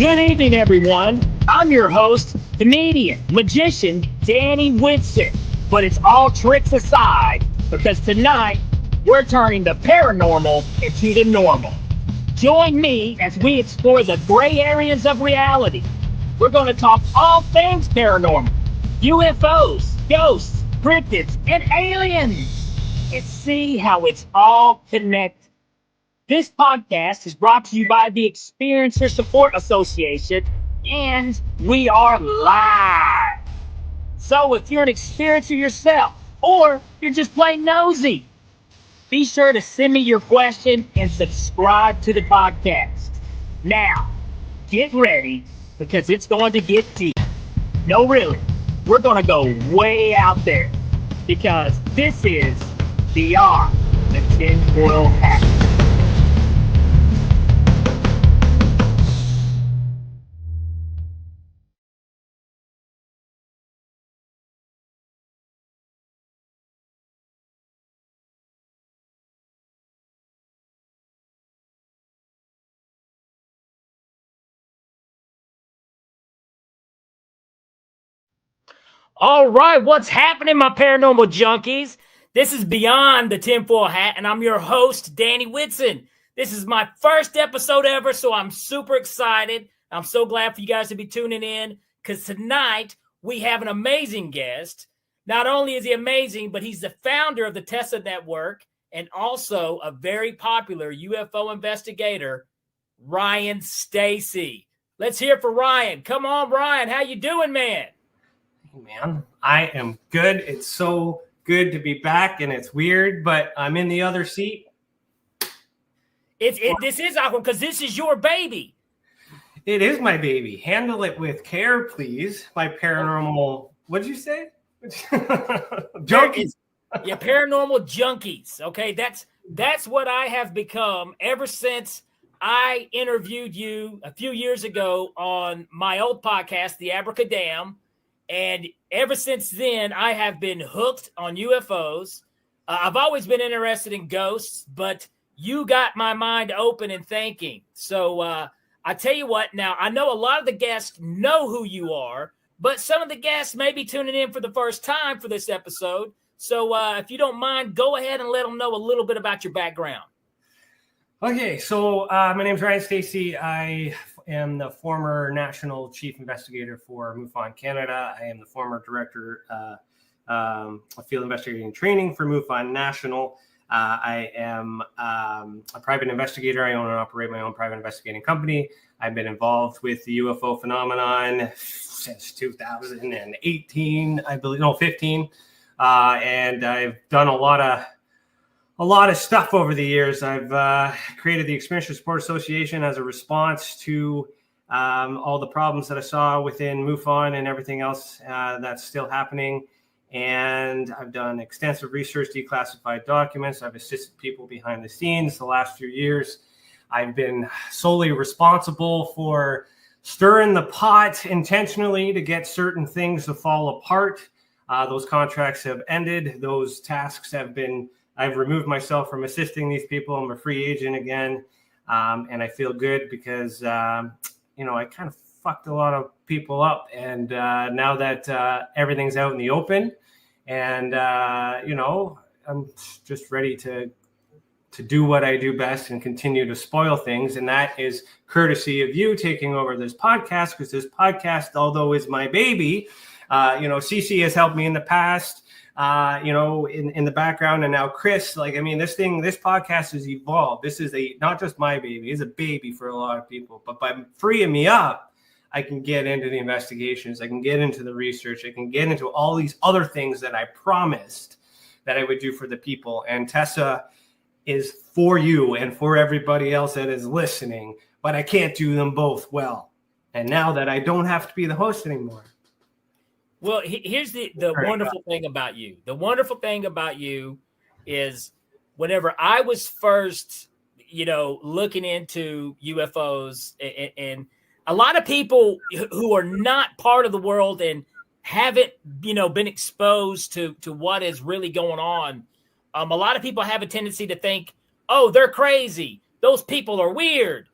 Good evening, everyone. I'm your host, comedian, magician, Danny Whitson. But it's all tricks aside, because tonight we're turning the paranormal into the normal. Join me as we explore the gray areas of reality. We're going to talk all things paranormal, UFOs, ghosts, cryptids, and aliens, and see how it's all connected. This podcast is brought to you by the Experiencer Support Association, and we are live. So if you're an experiencer yourself, or you're just plain nosy, be sure to send me your question and subscribe to the podcast. Now, get ready, because it's going to get deep. No, really, we're going to go way out there, because this is Beyond the Tinfoil Hat. All right, what's happening, my paranormal junkies? This is Beyond the Tinfoil Hat, and I'm your host, Danny Whitson. This is my first episode ever, so I'm super excited. I'm so glad for you guys to be tuning in, because tonight we have an amazing guest. Not only is he amazing, but he's the founder of the TESA network and also a very popular UFO investigator, Ryan Stacey. Let's hear it for Ryan. Come on, Ryan. How you doing, man? Man, I am good. It's so good to be back, and it's weird, but I'm in the other seat. This is awkward because this is your baby. It is my baby. Handle it with care, please. My paranormal. What'd you say? Junkies. Yeah, paranormal junkies. Okay, that's what I have become ever since I interviewed you a few years ago on my old podcast, The Abracadam. And ever since then, I have been hooked on UFOs. I've always been interested in ghosts, but you got my mind open and thinking. So I tell you what, now I know a lot of the guests know who you are, but some of the guests may be tuning in for the first time for this episode. So if you don't mind, go ahead and let them know a little bit about your background. Okay, so my name is Ryan Stacey. I am the former National Chief Investigator for MUFON Canada. I am the former Director of Field Investigating Training for MUFON National. I am a private investigator. I own and operate my own private investigating company. I've been involved with the UFO phenomenon since 2018, I believe, no, 15. And I've done a lot of stuff over the years. I've created the Experiencer Support Association as a response to all the problems that I saw within MUFON and everything else that's still happening. And I've done extensive research, declassified documents. I've assisted people behind the scenes the last few years. I've been solely responsible for stirring the pot intentionally to get certain things to fall apart. Those contracts have ended. Those tasks have been... I've removed myself from assisting these people. I'm a free agent again. And I feel good because, I kind of fucked a lot of people up. And now that everything's out in the open and, I'm just ready to do what I do best and continue to spoil things. And that is courtesy of you taking over this podcast, because this podcast, although is my baby, CC has helped me in the past. In the background, and now Chris, this podcast has evolved. This is not just my baby, it's a baby for a lot of people, but by freeing me up, I can get into the investigations, I can get into the research, I can get into all these other things that I promised that I would do for the people. And TESA is for you and for everybody else that is listening, but I can't do them both well. And now that I don't have to be the host anymore. Well, here's the wonderful thing about you. The wonderful thing about you is whenever I was first, looking into UFOs, and a lot of people who are not part of the world and haven't, been exposed to what is really going on, a lot of people have a tendency to think, oh, they're crazy. Those people are weird.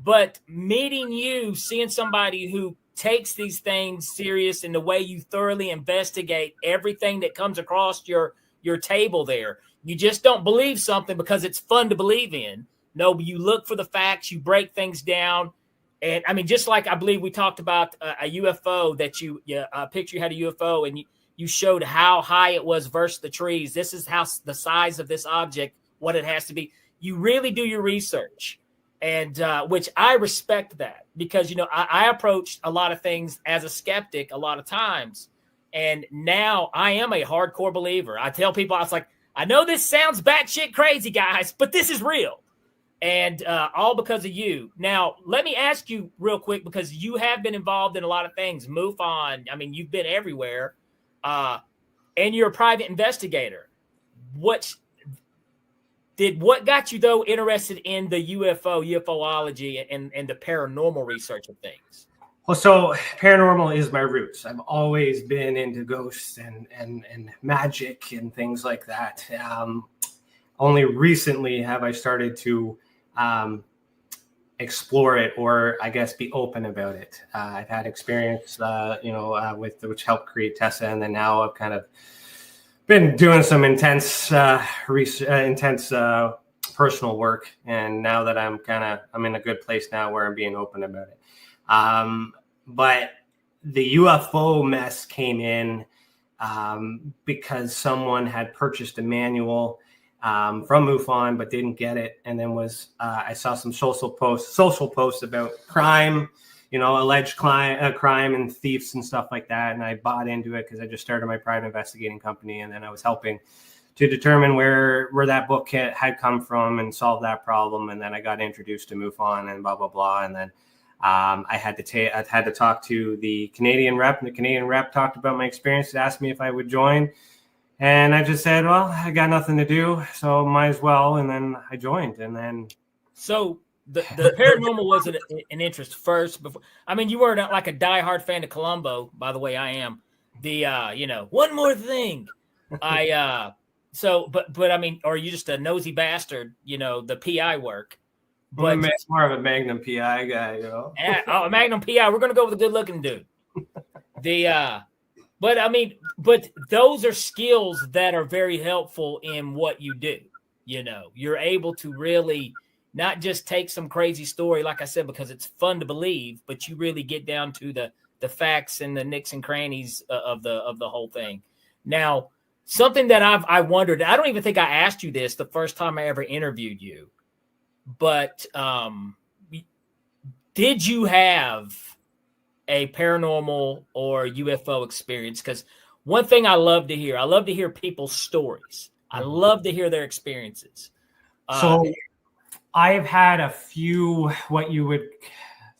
but meeting you, seeing somebody who takes these things serious in the way you thoroughly investigate everything that comes across your table there. You just don't believe something because it's fun to believe in. No, you look for the facts, you break things down. And I mean, just like I believe we talked about a UFO that you picture you had a UFO and you showed how high it was versus the trees. This is how the size of this object, what it has to be. You really do your research. And which I respect that because, I approached a lot of things as a skeptic a lot of times. And now I am a hardcore believer. I tell people, I was like, I know this sounds batshit crazy, guys, but this is real. And all because of you. Now, let me ask you real quick, because you have been involved in a lot of things. MUFON, I mean, you've been everywhere. And you're a private investigator. What got you, though, interested in the ufology, and the paranormal research of things? Well, so paranormal is my roots. I've always been into ghosts and magic and things like that. Only recently have I started to explore it, or I guess be open about it. I've had experience, with which helped create TESA, and then now I've kind of been doing some intense personal work, and now that I'm in a good place now where I'm being open about it. But the UFO mess came in because someone had purchased a manual from MUFON but didn't get it, and then I saw some social posts about crime, alleged crime and thieves and stuff like that, and I bought into it because I just started my private investigating company, and then I was helping to determine where that book had come from and solve that problem, and then I got introduced to MUFON and blah blah blah, and then I had to talk to the Canadian rep, and the Canadian rep talked about my experience, asked me if I would join. And I just said, well, I got nothing to do, so might as well. And then I joined. And then. So the paranormal was an interest first. Before, I mean, you weren't like a diehard fan of Columbo, by the way. I am. The one more thing. But I mean, or are you just a nosy bastard? The PI work. But I'm more of a Magnum PI guy, a Magnum PI. We're gonna go with a good-looking dude. But those are skills that are very helpful in what you do. You're able to really not just take some crazy story, like I said, because it's fun to believe, but you really get down to the facts and the nicks and crannies of the whole thing. Now, something that I wondered, I don't even think I asked you this the first time I ever interviewed you, but did you have a paranormal or UFO experience? Because one thing I love to hear people's stories. I love to hear their experiences. So I've had a few, so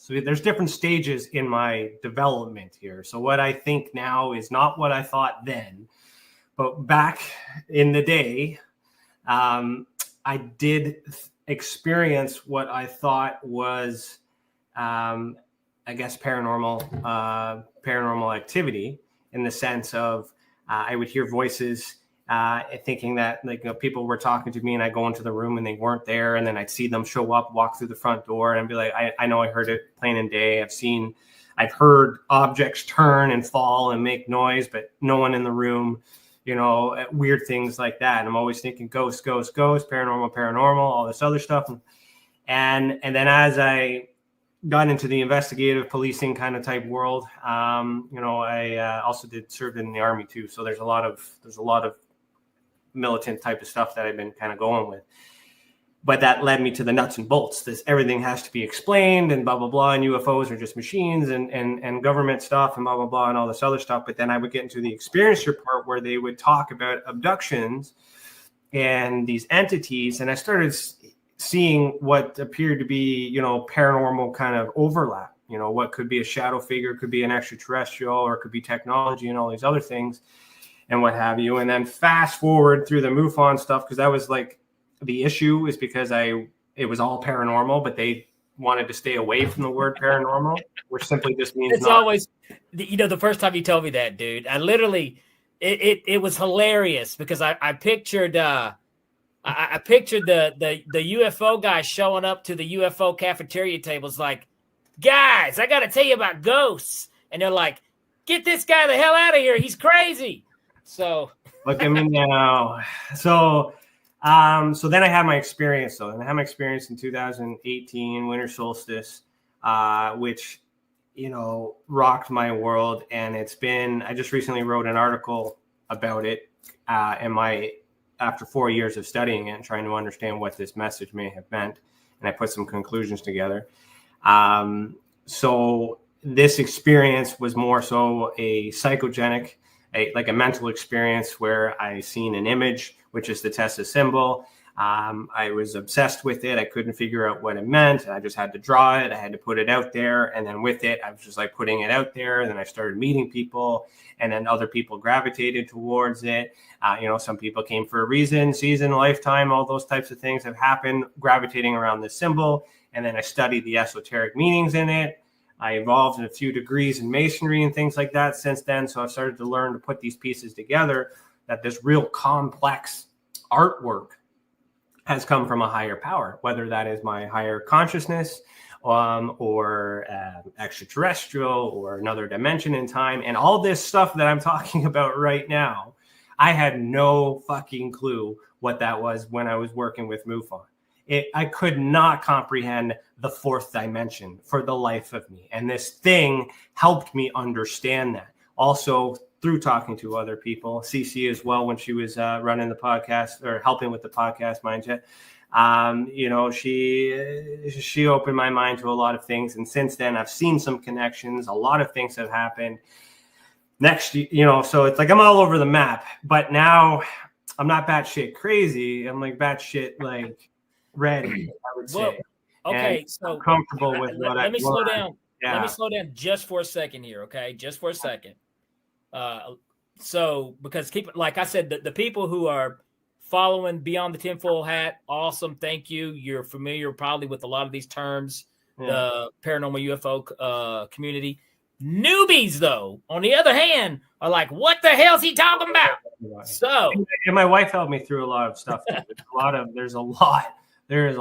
there's different stages in my development here. So what I think now is not what I thought then, but back in the day, I did experience what I thought was, I guess, paranormal activity, in the sense of I would hear voices, thinking that people were talking to me, and I go into the room and they weren't there, and then I'd see them show up, walk through the front door, and be like, I know I heard it plain and day. I've heard objects turn and fall and make noise, but no one in the room. Weird things like that. And I'm always thinking ghost, paranormal, all this other stuff. And then as I got into the investigative policing kind of type world, I also served in the Army too. So there's a lot of militant type of stuff that I've been kind of going with. But that led me to the nuts and bolts. Everything has to be explained and blah, blah, blah. And UFOs are just machines and government stuff and blah, blah, blah, and all this other stuff. But then I would get into the experiencer part where they would talk about abductions and these entities. And I started seeing what appeared to be, paranormal kind of overlap. What could be a shadow figure, could be an extraterrestrial, or it could be technology and all these other things and what have you. And then fast forward through the MUFON stuff, because that was like, the issue is because it was all paranormal, but they wanted to stay away from the word paranormal, which simply just means it's always, the first time you told me that, dude, I literally, it was hilarious because I pictured I pictured the UFO guy showing up to the UFO cafeteria tables like, guys, I got to tell you about ghosts. And they're like, get this guy the hell out of here. He's crazy. So look at me now. So then I had my experience though. And I had my experience in 2018 winter solstice, which, you know, rocked my world. And I just recently wrote an article about it after 4 years of studying it and trying to understand what this message may have meant. And I put some conclusions together. So this experience was more so a psychogenic, like a mental experience where I seen an image, which is the TESA symbol. I was obsessed with it. I couldn't figure out what it meant. I just had to draw it. I had to put it out there. And then with it, I was just like putting it out there. And then I started meeting people, and then other people gravitated towards it. You know, some people came for a reason, season, lifetime, all those types of things have happened, gravitating around this symbol. And then I studied the esoteric meanings in it. I evolved in a few degrees in masonry and things like that since then. So I've started to learn to put these pieces together, that this real complex artwork has come from a higher power, whether that is my higher consciousness or extraterrestrial or another dimension in time. And all this stuff that I'm talking about right now, I had no fucking clue what that was when I was working with MUFON. I could not comprehend the fourth dimension for the life of me. And this thing helped me understand that. Also, through talking to other people, CC as well, when she was running the podcast or helping with the podcast, mind you, you know, she opened my mind to a lot of things. And since then, I've seen some connections. A lot of things have happened. Next, you know, so it's like I'm all over the map. But now I'm not batshit crazy. I'm like batshit like ready, I would say. Well, okay, and so I'm comfortable with what let me slow down. Yeah. Let me slow down just for a second here, okay? Just for a second. So because like I said, the people who are following Beyond the Tinfoil Hat, awesome. Thank you. You're familiar probably with a lot of these terms, the paranormal UFO community. Newbies, though, on the other hand, are like, what the hell's he talking about? So, and my wife helped me through a lot of stuff. There's a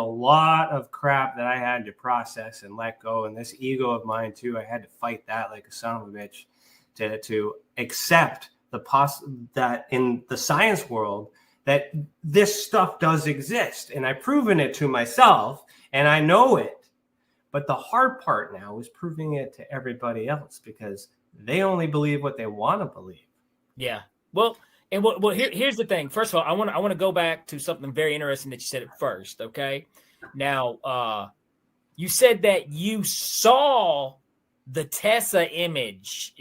lot of crap that I had to process and let go. And this ego of mine too, I had to fight that like a son of a bitch to accept that in the science world that this stuff does exist. And I've proven it to myself and I know it. But the hard part now is proving it to everybody else because they only believe what they want to believe. Yeah. Well, and here's the thing. First of all, I want to go back to something very interesting that you said at first. Okay. Now, you said that you saw the TESA image.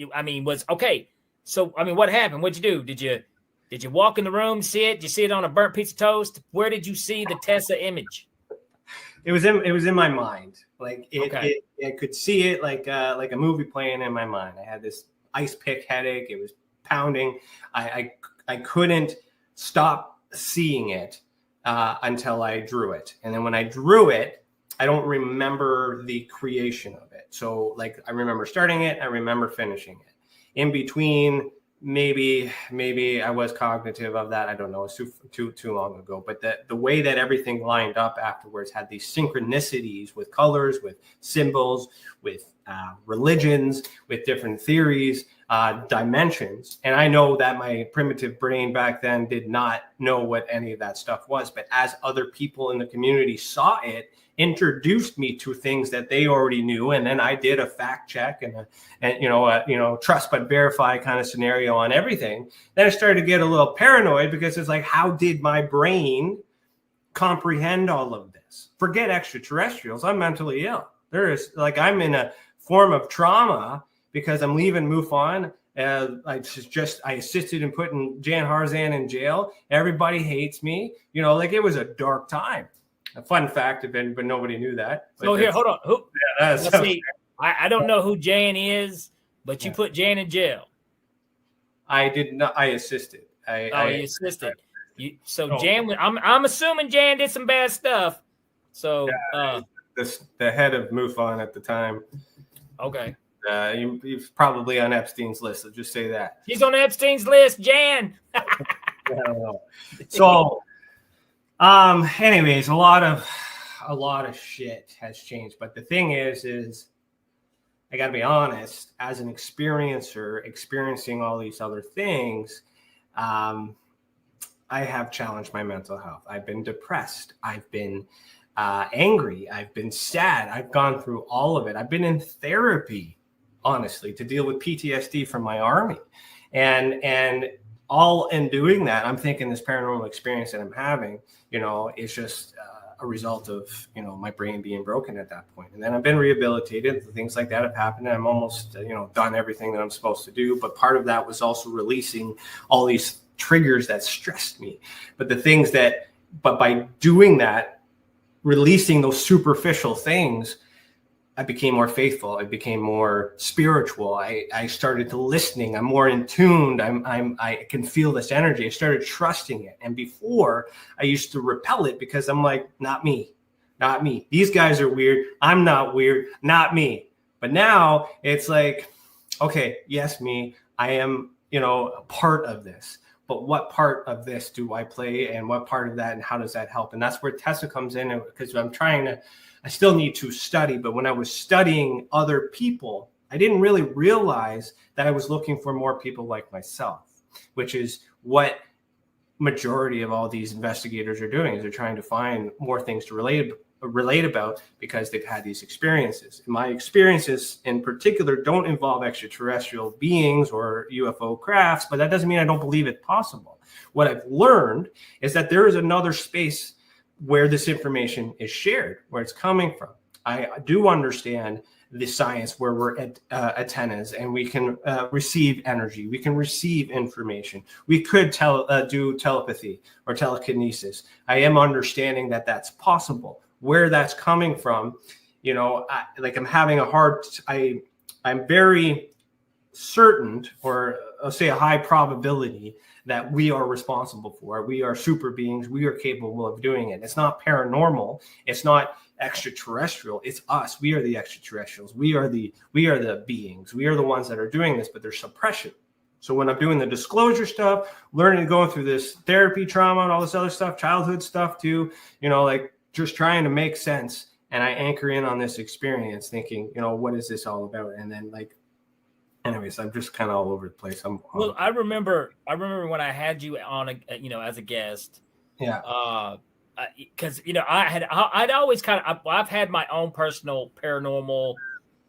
So, what happened? What'd you do? Did you walk in the room, see it? Did you see it on a burnt piece of toast? Where did you see the TESA image? It was in my mind. Like I could see it like a movie playing in my mind. I had this ice pick headache. It was pounding. I couldn't stop seeing it until I drew it. And then when I drew it, I don't remember the creation of it. So like I remember starting it, I remember finishing it. In between, maybe I was cognitive of that. I don't know. It's too long ago. But the way that everything lined up afterwards had these synchronicities with colors, with symbols, with religions, with different theories, dimensions. And I know that my primitive brain back then did not know what any of that stuff was. But as other people in the community saw it, introduced me to things that they already knew, and then I did a fact check and trust but verify kind of scenario on everything. Then I started to get a little paranoid because it's like, how did my brain comprehend all of this? Forget extraterrestrials. I'm mentally ill. I'm in a form of trauma because I'm leaving MUFON. I assisted in putting Jan Harzan in jail. Everybody hates me. It was a dark time. A fun fact, but nobody knew that. So here, hold on. I don't know who Jan is, but you put Jan in jail. I did not. I assisted. You assisted. Jan, I'm assuming Jan did some bad stuff. So the head of MUFON at the time. Okay. He's probably on Epstein's list. I'll just say that. He's on Epstein's list, Jan. So Anyways, a lot of shit has changed. But the thing is I got to be honest, as an experiencer, experiencing all these other things, I have challenged my mental health. I've been depressed. I've been angry. I've been sad. I've gone through all of it. I've been in therapy, honestly, to deal with PTSD from my army. And all in doing that, I'm thinking this paranormal experience that I'm having, is just a result of, my brain being broken at that point. And then I've been rehabilitated. Things like that have happened. And I'm almost, done everything that I'm supposed to do. But part of that was also releasing all these triggers that stressed me. But by doing that, releasing those superficial things, I became more faithful. I became more spiritual. I started to listening. I'm more in tuned. I can feel this energy. I started trusting it. And before, I used to repel it because I'm like, not me. These guys are weird. I'm not weird. Not me. But now it's like, okay, yes, me. I am, a part of this. But what part of this do I play, and what part of that, and how does that help? And that's where TESA comes in, because I still need to study. But when I was studying other people, I didn't really realize that I was looking for more people like myself, which is what majority of all these investigators are doing, is they're trying to find more things to relate about because they've had these experiences. And my experiences in particular don't involve extraterrestrial beings or UFO crafts, but that doesn't mean I don't believe it possible. What I've learned is that there is another space where this information is shared, where it's coming from. I do understand the science where we're at antennas and we can receive energy. We can receive information. We could do telepathy or telekinesis. I am understanding that that's possible. Where that's coming from, I'm having I'm very certain, or I'll say a high probability, that we are responsible for it. We are super beings. We are capable of doing it. It's not paranormal. It's not extraterrestrial. It's us. We are the extraterrestrials. We are the beings. We are the ones that are doing this, but there's suppression. So when I'm doing the disclosure stuff, learning and going through this therapy, trauma, and all this other stuff, childhood stuff too, just trying to make sense. And I anchor in on this experience thinking, what is this all about? And then anyways, I'm just kind of all over the place. Well, I remember when I had you on, as a guest. Yeah. Because I'd always I've had my own personal paranormal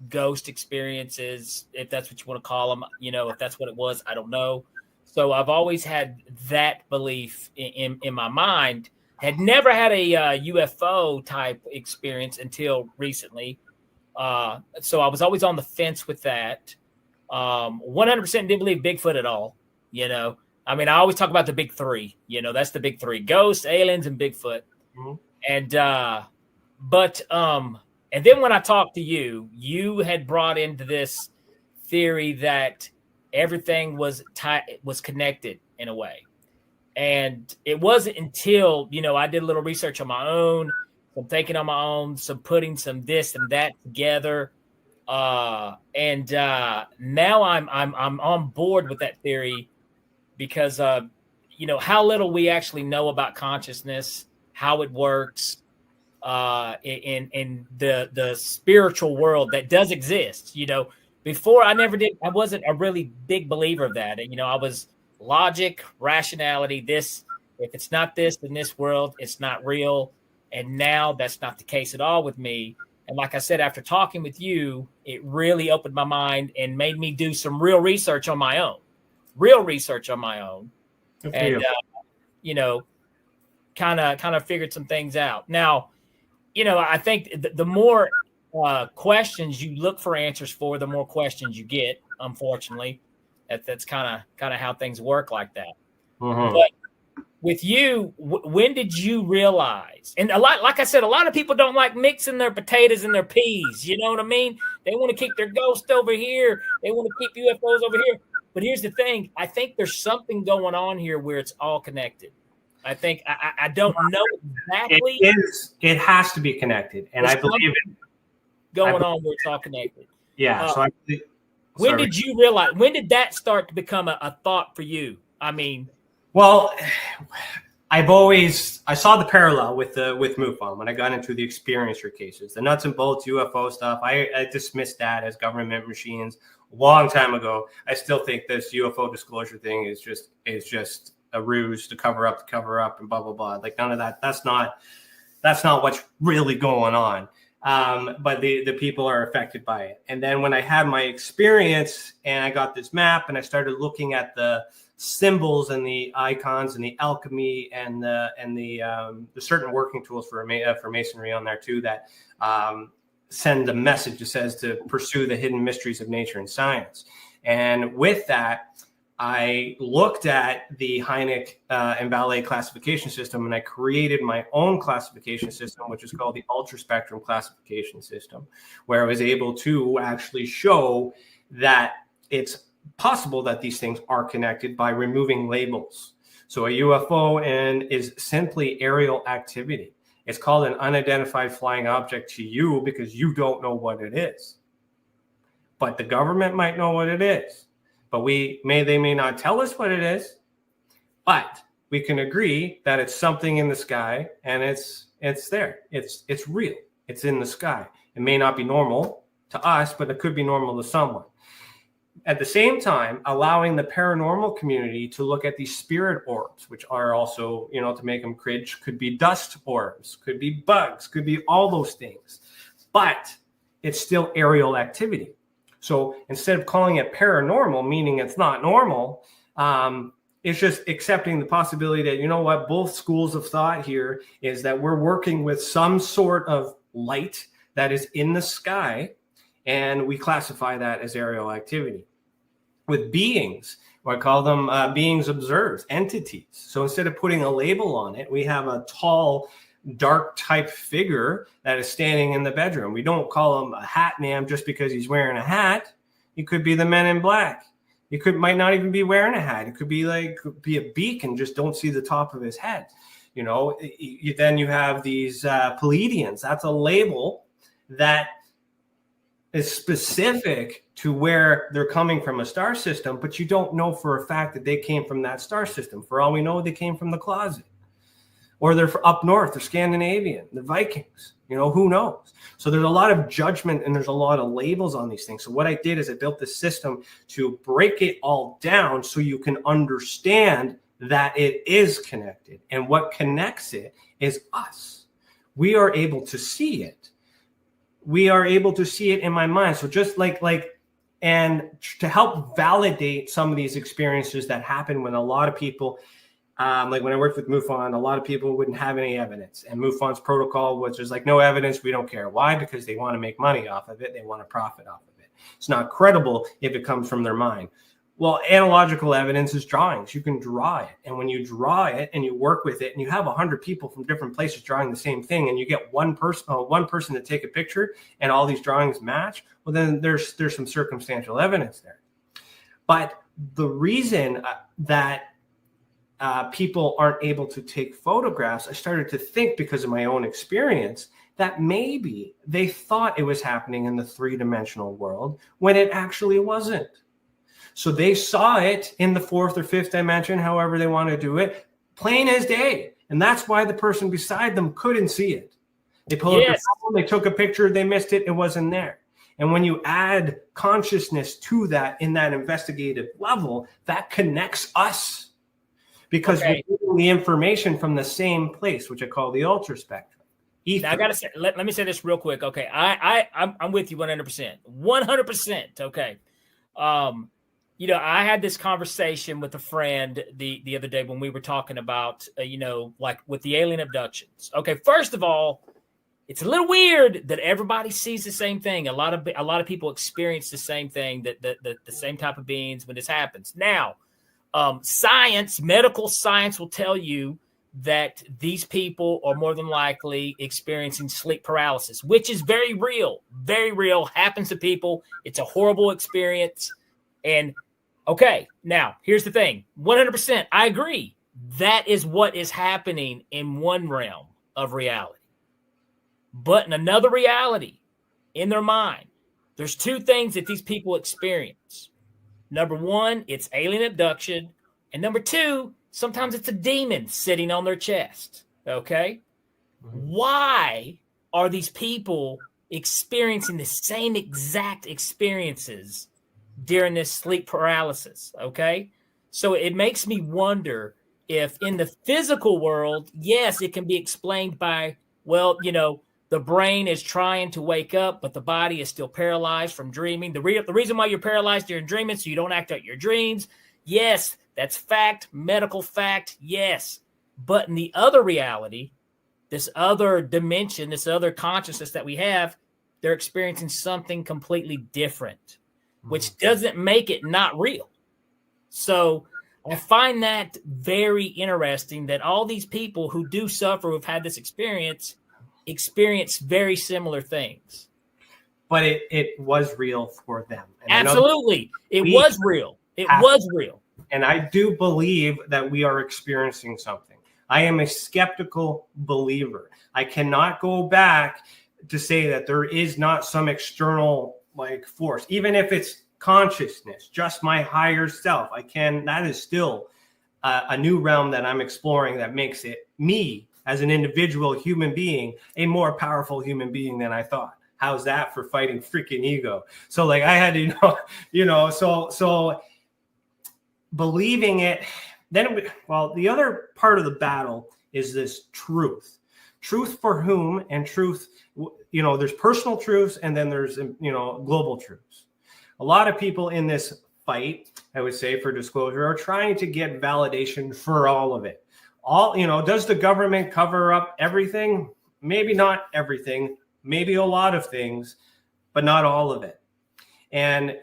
ghost experiences, if that's what you want to call them. If that's what it was, I don't know. So I've always had that belief in my mind. Had never had a UFO type experience until recently. So I was always on the fence with that. 100% didn't believe Bigfoot at all. I always talk about the big three. That's the big three: ghosts, aliens, and Bigfoot. Mm-hmm. And then when I talked to you, you had brought into this theory that everything was connected in a way. And it wasn't until, I did a little research on my own, some thinking on my own, some putting some this and that together. And now I'm on board with that theory because, how little we actually know about consciousness, how it works, in the spiritual world that does exist. Before I wasn't a really big believer of that. I was logic, rationality, if it's not this in this world, it's not real. And now that's not the case at all with me. And like I said, after talking with you, it really opened my mind and made me do some real research on my own. And, kind of figured some things out. Now, I think the more questions you look for answers for, the more questions you get, unfortunately. That's kind of how things work like that. Mm-hmm. But with you, when did you realize? And like I said, a lot of people don't like mixing their potatoes and their peas. You know what I mean? They want to keep their ghost over here. They want to keep UFOs over here. But here's the thing. I think there's something going on here where it's all connected. I think I don't know exactly. It has to be connected, and there's I believe it. Going on where it's all connected. Yeah. When did you realize? When did that start to become a thought for you? Well, I saw the parallel with MUFON when I got into the experiencer cases, the nuts and bolts UFO stuff. I dismissed that as government machines a long time ago. I still think this UFO disclosure thing is just a ruse to cover up and blah blah blah. Like none of that. That's not what's really going on. But the people are affected by it. And then when I had my experience and I got this map and I started looking at the symbols and the icons and the alchemy and the certain working tools for masonry on there too that send a message that says to pursue the hidden mysteries of nature and science. And with that, I looked at the Hynek and Vallée classification system, and I created my own classification system, which is called the Ultraspectrum Classification System, where I was able to actually show that it's possible that these things are connected by removing labels. So a UFO is simply aerial activity. It's called an unidentified flying object to you because you don't know what it is. But the government might know what it is. But they may not tell us what it is, but we can agree that it's something in the sky and it's there. It's real. It's in the sky. It may not be normal to us, but it could be normal to someone. At the same time, allowing the paranormal community to look at these spirit orbs, which are also, to make them cringe, could be dust orbs, could be bugs, could be all those things. But it's still aerial activity. So instead of calling it paranormal, meaning it's not normal, it's just accepting the possibility that, both schools of thought here is that we're working with some sort of light that is in the sky, and we classify that as aerial activity. With beings, I call them beings observed, entities. So instead of putting a label on it, we have a tall, dark type figure that is standing in the bedroom. We don't call him a hat man just because he's wearing a hat. He could be the Men in Black. He might not even be wearing a hat. It could be a beacon, just don't see the top of his head. Then you have these Pleiadians. That's a label that is specific to where they're coming from a star system, but you don't know for a fact that they came from that star system. For all we know, they came from the closet. Or they're up north, they're Scandinavian, they're Vikings, who knows? So there's a lot of judgment and there's a lot of labels on these things. So what I did is I built this system to break it all down so you can understand that it is connected. And what connects it is us. We are able to see it. We are able to see it in my mind. So just and to help validate some of these experiences that happen when a lot of people, like when I worked with MUFON, a lot of people wouldn't have any evidence. And MUFON's protocol was just like, no evidence, we don't care. Why? Because they want to make money off of it. They want to profit off of it. It's not credible if it comes from their mind. Well, analogical evidence is drawings. You can draw it. And when you draw it and you work with it and you have 100 people from different places drawing the same thing and you get one person to take a picture and all these drawings match, well, then there's some circumstantial evidence there. But the reason that people aren't able to take photographs, I started to think, because of my own experience, that maybe they thought it was happening in the three-dimensional world when it actually wasn't. So they saw it in the fourth or fifth dimension, however they want to do it, plain as day. And that's why the person beside them couldn't see it. They pulled up their phone, they took a picture, they missed it, it wasn't there. And when you add consciousness to that in that investigative level, that connects us. Because we're getting the information from the same place, which I call the ultraspectrum. Now I gotta say, let me say this real quick. Okay, I'm with you 100%, 100%. Okay, I had this conversation with a friend the other day when we were talking about like with the alien abductions. Okay, first of all, it's a little weird that everybody sees the same thing. A lot of people experience the same thing, that the same type of beings when this happens. Now. Medical science will tell you that these people are more than likely experiencing sleep paralysis, which is very real, happens to people. It's a horrible experience. And okay, now here's the thing, 100%, I agree. That is what is happening in one realm of reality. But in another reality, in their mind, there's two things that these people experience. Number one, it's alien abduction. And number two, Sometimes it's a demon sitting on their chest. Okay. Why are these people experiencing the same exact experiences during this sleep paralysis? Okay. So it makes me wonder if in the physical world, yes, it can be explained by, well, the brain is trying to wake up, but the body is still paralyzed from dreaming. The reason why you're paralyzed during dreaming, so you don't act out your dreams. Yes, that's fact, medical fact, yes. But in the other reality, this other dimension, this other consciousness that we have, they're experiencing something completely different, which doesn't make it not real. So I find that very interesting that all these people who do suffer, who've had this experience very similar things. But it was real for them. And absolutely. It was real. It was real. And I do believe that we are experiencing something. I am a skeptical believer. I cannot go back to say that there is not some external force, even if it's consciousness, just my higher self. That is still a new realm that I'm exploring that makes it me as an individual human being, a more powerful human being than I thought. How's that for fighting freaking ego? So I had to, so believing it. Then, the other part of the battle is this truth. Truth for whom, and truth, there's personal truths and then there's, global truths. A lot of people in this fight, I would say, for disclosure, are trying to get validation for all of it. Does the government cover up everything? Maybe not everything, maybe a lot of things, but not all of it. And,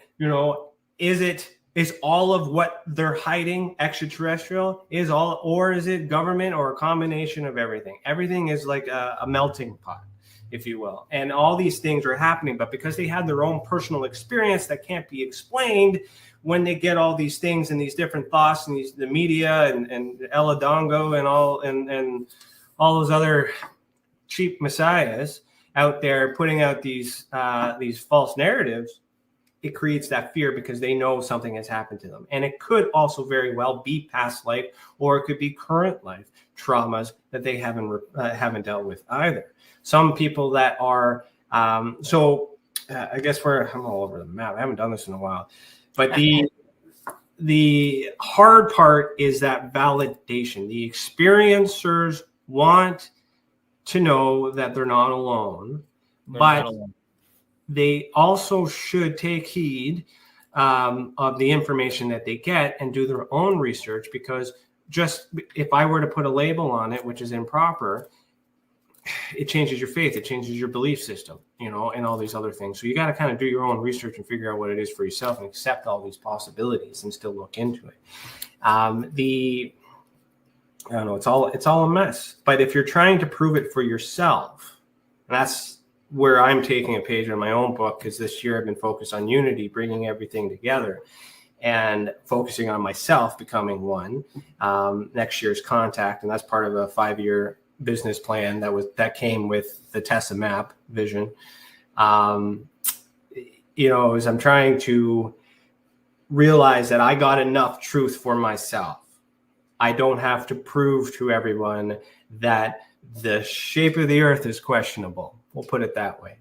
is all of what they're hiding extraterrestrial? Or is it government, or a combination of everything? Everything is like a melting pot, if you will. And all these things are happening, but because they had their own personal experience that can't be explained, when they get all these things and these different thoughts and the media and Ella Dongo and all those other cheap messiahs out there putting out these false narratives, it creates that fear because they know something has happened to them. And it could also very well be past life, or it could be current life traumas that they haven't dealt with either. Some people that are, I guess I'm all over the map. I haven't done this in a while. But the hard part is that validation. The experiencers want to know that they're not alone, but they also should take heed of the information that they get and do their own research, because just if I were to put a label on it, which is improper, it changes your faith, it changes your belief system, and all these other things. So you got to kind of do your own research and figure out what it is for yourself and accept all these possibilities and still look into it. I don't know, it's all a mess. But if you're trying to prove it for yourself, and that's where I'm taking a page in my own book, because this year I've been focused on unity, bringing everything together, and focusing on myself becoming one. Next year's contact, and that's part of a 5-year business plan that came with the TESA map vision. As I'm trying to realize that I got enough truth for myself. I don't have to prove to everyone that the shape of the earth is questionable. We'll put it that way.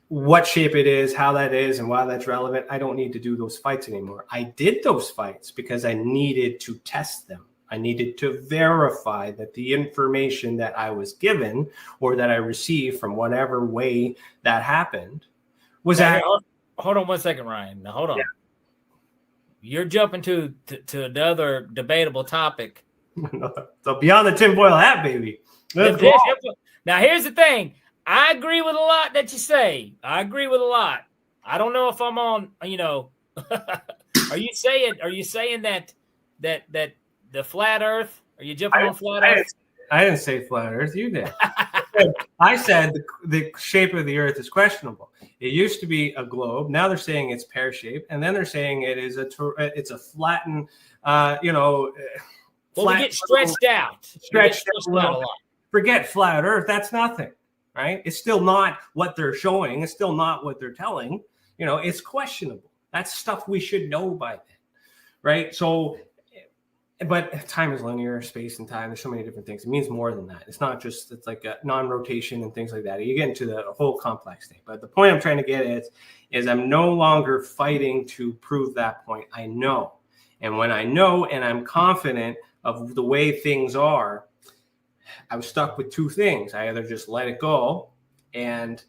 What shape it is, how that is, and why that's relevant, I don't need to do those fights anymore. I did those fights because I needed to test them. I needed to verify that the information that I was given or that I received from whatever way that happened was hold on 1 second, Ryan. Now, hold on. Yeah. You're jumping to another debatable topic. So beyond the tinfoil hat, baby. Now, here's the thing. I agree with a lot that you say. I agree with a lot. I don't know if I'm on, are you saying that the flat earth, are you jumping on flat earth? I didn't say flat earth. You did. I said the shape of the earth is questionable. It used to be a globe. Now they're saying it's pear-shaped. And then they're saying it's a flattened, well, we get stretched out. Stretched out a lot. Forget flat earth. That's nothing, right? It's still not what they're showing. It's still not what they're telling. It's questionable. That's stuff we should know by then, right? So But time is linear, space and time. There's so many different things. It means more than that. It's not just, it's like a non-rotation and things like that. You get into the whole complex thing. But the point I'm trying to get at is I'm no longer fighting to prove that point. I know. And when I know and I'm confident of the way things are, I was stuck with two things. I either just let it go and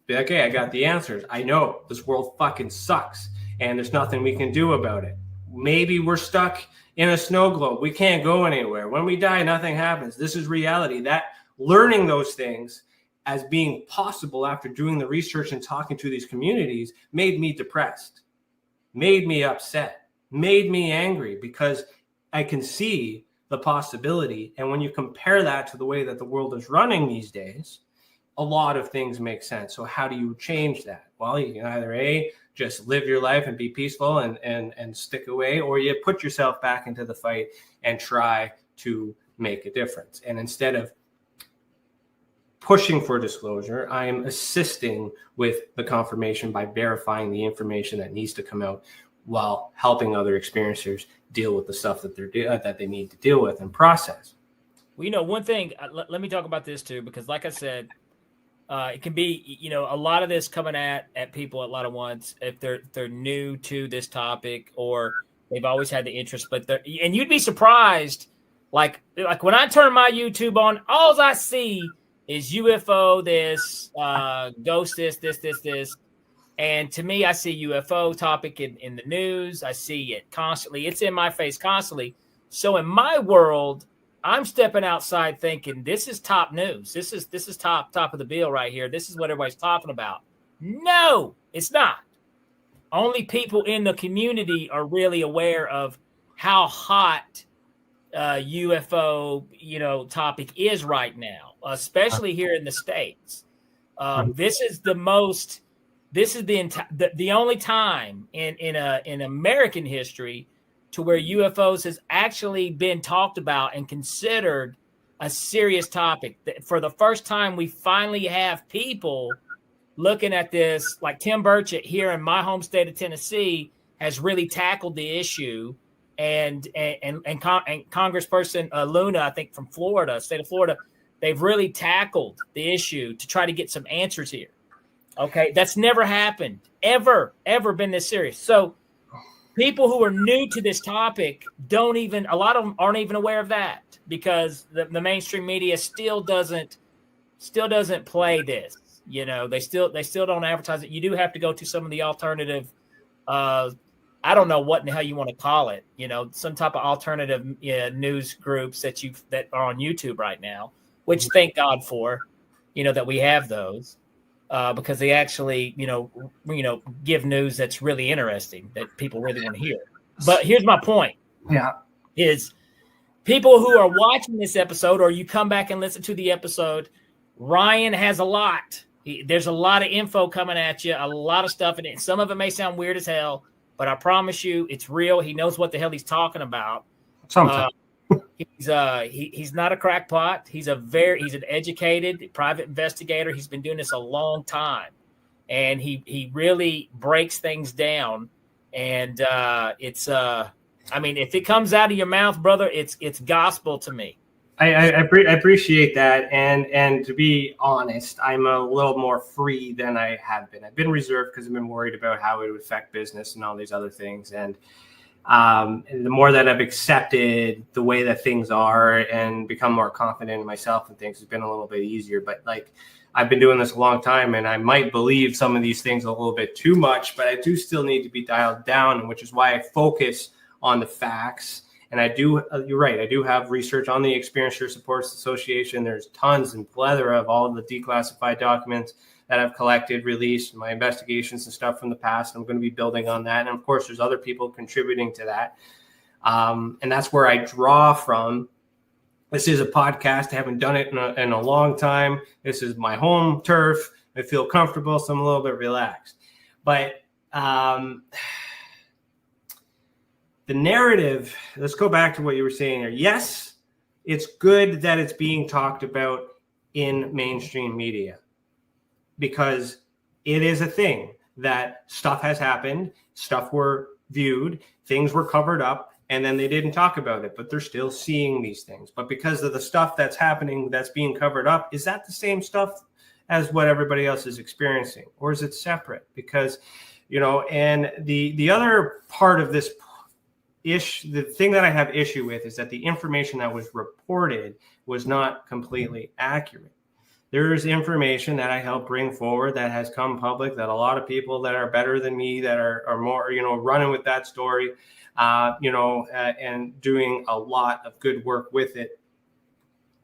be like, okay, I got the answers. I know this world fucking sucks and there's nothing we can do about it. Maybe we're stuck in a snow globe. We can't go anywhere. When we die, nothing happens. This is reality. That learning those things as being possible after doing the research and talking to these communities made me depressed, made me upset, made me angry, because I can see the possibility. And when you compare that to the way that the world is running these days, a lot of things make sense. So how do you change that? Well, you can either just live your life and be peaceful and stick away, or you put yourself back into the fight and try to make a difference. And instead of pushing for disclosure, I am assisting with the confirmation by verifying the information that needs to come out, while helping other experiencers deal with the stuff that that they need to deal with and process. Well, one thing, let me talk about this too, because like I said, it can be, a lot of this coming at people at a lot of once, if they're new to this topic or they've always had the interest, and you'd be surprised, like when I turn my YouTube on, all I see is UFO, this, ghost, this. And to me, I see UFO topic in the news. I see it constantly. It's in my face constantly. So in my world, I'm stepping outside thinking this is top news. This is top of the bill right here. This is what everybody's talking about. No, it's not. Only people in the community are really aware of how hot UFO, topic is right now, especially here in the States. This is the only time in American history to where UFOs has actually been talked about and considered a serious topic. For the first time, we finally have people looking at this, like Tim Burchett here in my home state of Tennessee has really tackled the issue, and Congressperson Luna, I think from Florida, state of Florida, they've really tackled the issue to try to get some answers here. Okay, that's never happened, ever been this serious. So people who are new to this topic a lot of them aren't even aware of that, because the mainstream media still doesn't play this. They still don't advertise it. You do have to go to some of the alternative, I don't know what in the hell you want to call it, some type of alternative news groups that are on YouTube right now, which thank God for, that we have those. Because they actually, give news that's really interesting that people really want to hear. But here's my point. Yeah. Is people who are watching this episode, or you come back and listen to the episode, Ryan has a lot. There's a lot of info coming at you, a lot of stuff in it. Some of it may sound weird as hell, but I promise you it's real. He knows what the hell he's talking about. Sometimes. He's not a crackpot. He's an educated private investigator. He's been doing this a long time, and he really breaks things down. And if it comes out of your mouth, brother, it's gospel to me. I appreciate that, and to be honest, I'm a little more free than I have been. I've been reserved because I've been worried about how it would affect business and all these other things, and the more that I've accepted the way that things are and become more confident in myself and things, it's been a little bit easier. But I've been doing this a long time, and I might believe some of these things a little bit too much, but I do still need to be dialed down, which is why I focus on the facts. And you're right, I do have research on the Experiencer Supports Association. There's tons and plethora of all of the declassified documents that I've collected, released, my investigations and stuff from the past. I'm going to be building on that. And of course, there's other people contributing to that. And that's where I draw from. This is a podcast. I haven't done it in a long time. This is my home turf. I feel comfortable, so I'm a little bit relaxed. But the narrative, let's go back to what you were saying here. Yes, it's good that it's being talked about in mainstream media, because it is a thing that stuff has happened, stuff were viewed, things were covered up, and then they didn't talk about it, but they're still seeing these things. But because of the stuff that's happening, that's being covered up, is that the same stuff as what everybody else is experiencing, or is it separate? Because, and the other part of this the thing that I have issue with is that the information that was reported was not completely accurate. There is information that I helped bring forward that has come public, that a lot of people that are better than me, that are more, running with that story, and doing a lot of good work with it.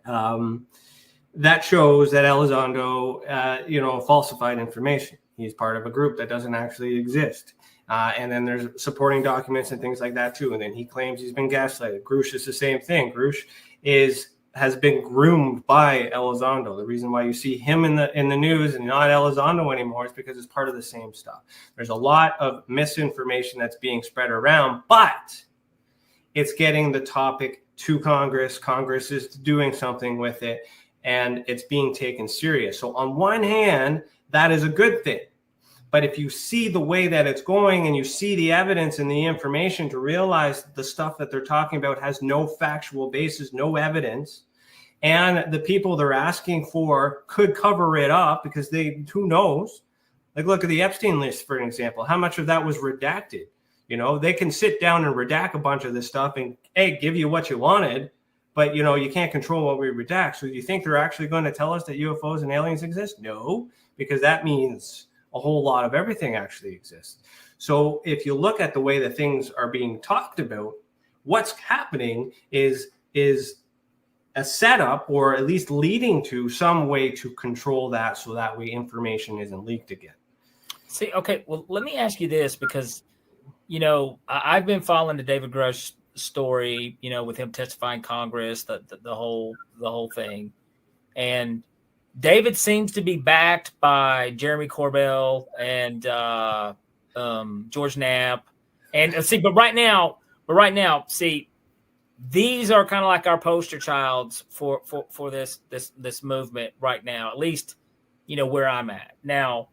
That shows that Elizondo, falsified information. He's part of a group that doesn't actually exist. And then there's supporting documents and things like that too. And then he claims he's been gaslighted. Grush is the same thing. Grush has been groomed by Elizondo. The reason why you see him in the news and not Elizondo anymore is because it's part of the same stuff. There's a lot of misinformation that's being spread around, but it's getting the topic to Congress. Congress is doing something with it, and it's being taken serious. So on one hand, that is a good thing. But if you see the way that it's going and you see the evidence and the information to realize the stuff that they're talking about has no factual basis, no evidence, and the people they're asking for could cover it up because who knows? Like, look at the Epstein list, for an example. How much of that was redacted? They can sit down and redact a bunch of this stuff and, hey, give you what you wanted, but, you can't control what we redact. So you think they're actually going to tell us that UFOs and aliens exist? No, because that means a whole lot of everything actually exists. So if you look at the way that things are being talked about, what's happening is a setup, or at least leading to some way to control that, so that way information isn't leaked again. See, okay, well, let me ask you this, because, I've been following the David Grush story, with him testifying Congress, the whole thing. And David seems to be backed by Jeremy Corbell and George Knapp. And see, but right now, see, these are kind of like our poster childs for this movement right now, at least, where I'm at now.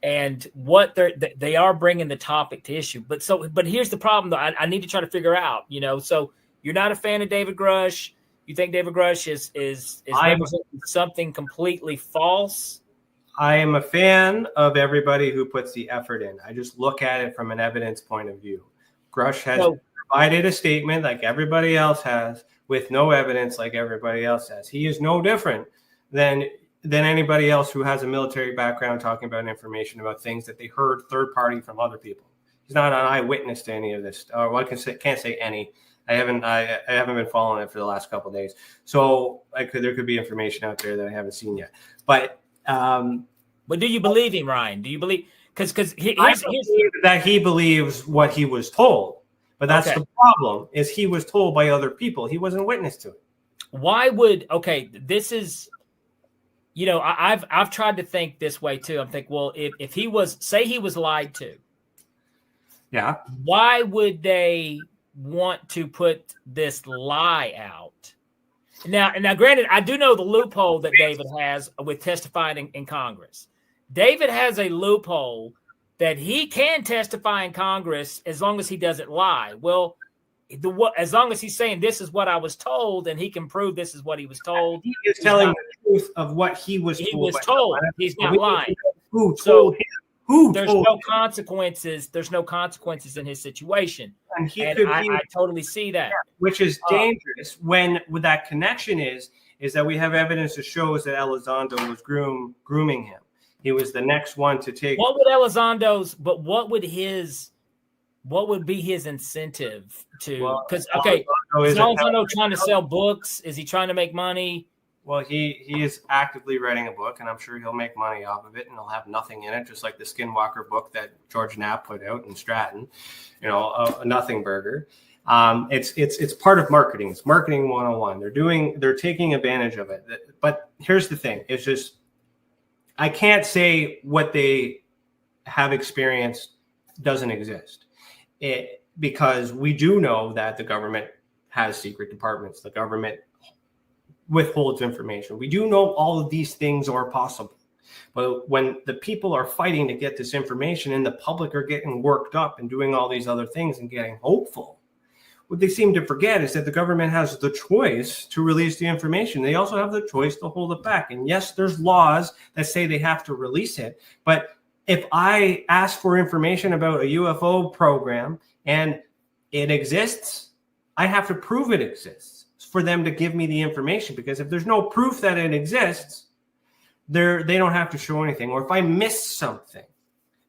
And what they are bringing the topic to issue. But here's the problem, though. I need to try to figure out, so you're not a fan of David Grush. You think David Grush is representing something completely false? I am a fan of everybody who puts the effort in. I just look at it from an evidence point of view. Grush has provided a statement like everybody else has, with no evidence like everybody else has. He is no different than anybody else who has a military background talking about information about things that they heard third party from other people. He's not an eyewitness to any of this. Or I can't say any. I haven't been following it for the last couple of days. So there could be information out there that I haven't seen yet. But do you believe him, Ryan? Do you believe? Because I believe that he believes what he was told. But that's the problem, is he was told by other people. He wasn't witness to it. Why would this is, I've tried to think this way too. I'm thinking, well, if he was lied to, yeah, why would they want to put this lie out? Now, granted, I do know the loophole that David has with testifying in Congress. David has a loophole that he can testify in Congress as long as he doesn't lie. Well, as long as he's saying this is what I was told, and he can prove this is what he was told. He is telling the truth of what he was told. He was told. He's not lying. Who told him? There's no consequences. There's no consequences in his situation. And I totally see that. Which is dangerous when that connection is that we have evidence that shows that Elizondo was grooming him. He was the next one to take. What would be his incentive to? Because is Elizondo trying to sell books? Is he trying to make money? Well, he is actively writing a book, and I'm sure he'll make money off of it, and he'll have nothing in it, just like the Skinwalker book that George Knapp put out in Stratton, a nothing burger. It's part of marketing. It's marketing 101. They're taking advantage of it. But here's the thing: it's just, I can't say what they have experienced doesn't exist, because we do know that the government has secret departments. The government withholds information. We do know all of these things are possible. But when the people are fighting to get this information and the public are getting worked up and doing all these other things and getting hopeful, what they seem to forget is that the government has the choice to release the information. They also have the choice to hold it back. And yes, there's laws that say they have to release it. But if I ask for information about a UFO program and it exists, I have to prove it exists for them to give me the information. Because if there's no proof that it exists, they don't have to show anything. Or if I miss something,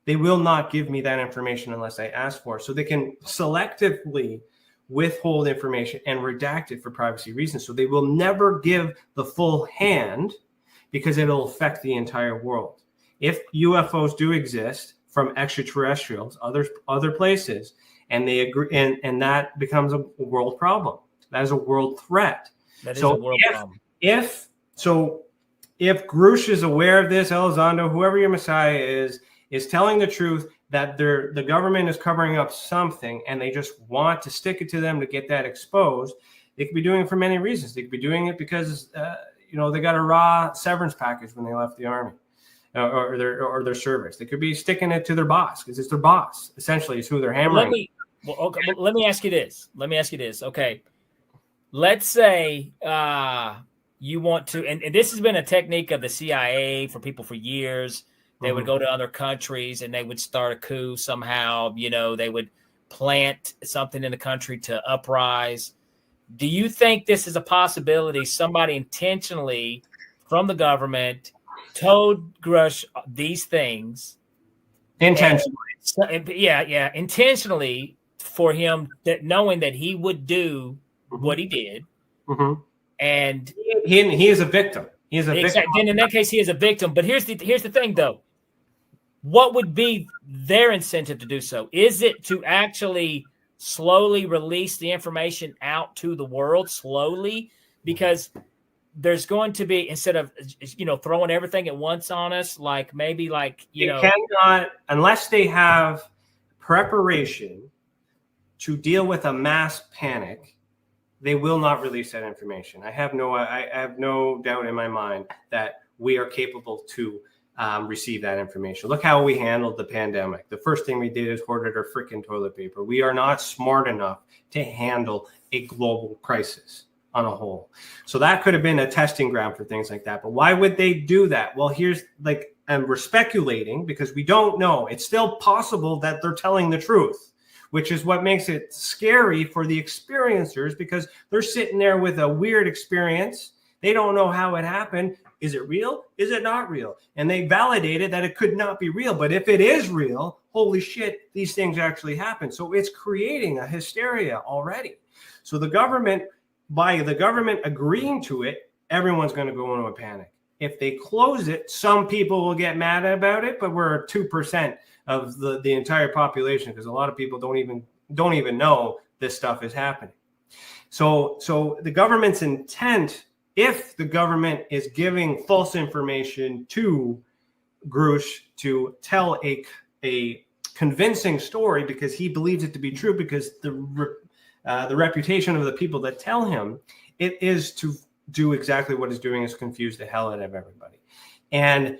they will not give me that information unless I ask for it. So they can selectively withhold information and redact it for privacy reasons. So they will never give the full hand because it'll affect the entire world. If UFOs do exist from extraterrestrials, other places, and they agree, and that becomes a world problem. That is a world threat. That is a world problem. If Grush is aware of this, Elizondo, whoever your Messiah is telling the truth that the government is covering up something and they just want to stick it to them to get that exposed, they could be doing it for many reasons. They could be doing it because they got a raw severance package when they left the army or their service. They could be sticking it to their boss because it's their boss. Essentially, is who they're hammering. Let me ask you this. Okay, let's say you want to, and this has been a technique of the CIA for people for years. They would go to other countries and they would start a coup somehow. They would plant something in the country to uprise. Do you think this is a possibility? Somebody intentionally from the government told Grush these things. Intentionally. Intentionally for him, that knowing that he would do what he did. Mm-hmm. And he is a victim. He is a victim. Then in that case, he is a victim. But here's the thing, though. What would be their incentive to do so? Is it to actually slowly release the information out to the world slowly? Because there's going to be, instead of throwing everything at once on us, cannot, unless they have preparation to deal with a mass panic, they will not release that information. I have no doubt in my mind that we are capable to receive that information. Look how we handled the pandemic. The first thing we did is hoarded our freaking toilet paper. We are not smart enough to handle a global crisis on a whole. So that could have been a testing ground for things like that. But why would they do that? Well, we're speculating because we don't know. It's still possible that they're telling the truth, which is what makes it scary for the experiencers, because they're sitting there with a weird experience. They don't know how it happened. Is it real? Is it not real? And they validated that it could not be real. But if it is real, holy shit, these things actually happen. So it's creating a hysteria already. So by the government agreeing to it, everyone's going to go into a panic. If they close it, some people will get mad about it, but we're 2% of the entire population, because a lot of people don't even know this stuff is happening. So the government's intent, if the government is giving false information to Grush to tell a convincing story because he believes it to be true, because the reputation of the people that tell him it is to do exactly what it's doing, is confuse the hell out of everybody. And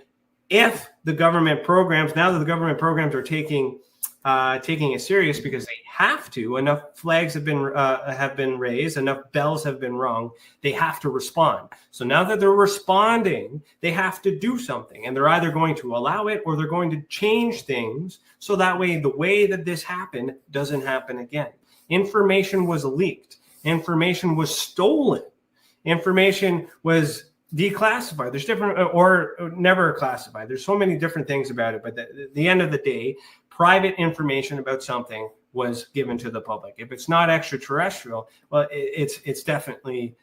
if the government programs, now that the government programs are taking it serious because they have to, enough flags have been raised, enough bells have been rung, they have to respond. So now that they're responding, they have to do something, and they're either going to allow it or they're going to change things so that way the way that this happened doesn't happen again. Information was leaked, information was stolen, information was declassified. There's different, or never classified. There's so many different things about it, but at the end of the day, private information about something was given to the public. If it's not extraterrestrial, well, it's definitely,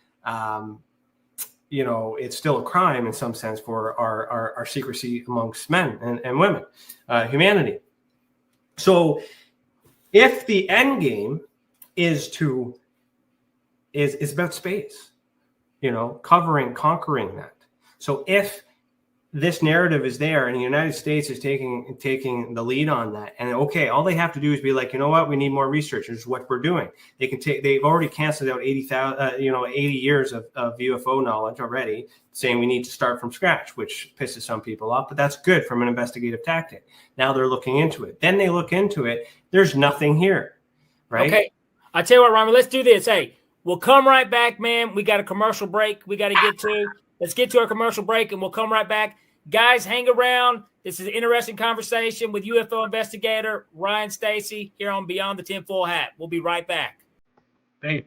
it's still a crime in some sense for our secrecy amongst men and women, humanity. So if the end game is about space, conquering that. So if this narrative is there and the United States is taking the lead on that, and okay, all they have to do is be like, you know what, we need more research. This is what we're doing. They've already canceled out 80 years of UFO knowledge already, saying we need to start from scratch, which pisses some people off, but that's good from an investigative tactic. Now they're looking into it. Then they look into it. There's nothing here, right? I tell you what, Ryan, let's do this. Hey, we'll come right back, man. We got a commercial break we got to get to. Let's get to our commercial break, and we'll come right back. Guys, hang around. This is an interesting conversation with UFO investigator Ryan Stacey here on Beyond the Tinfoil Hat. We'll be right back. Hey.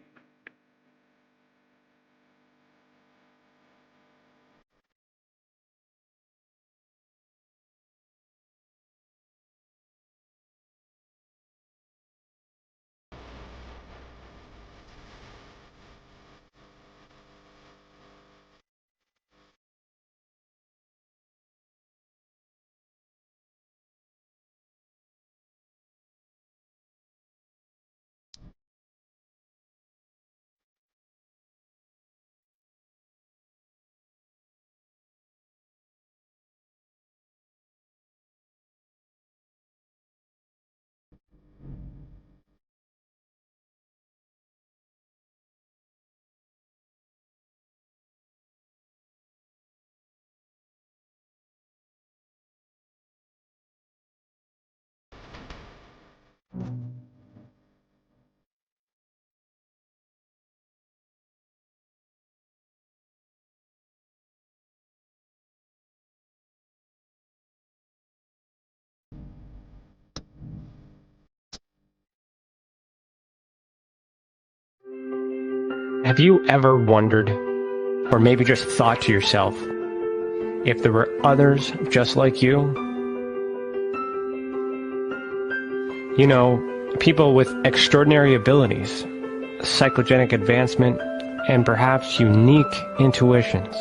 Have you ever wondered, or maybe just thought to yourself, if there were others just like you? You know, people with extraordinary abilities, psychogenic advancement, and perhaps unique intuitions.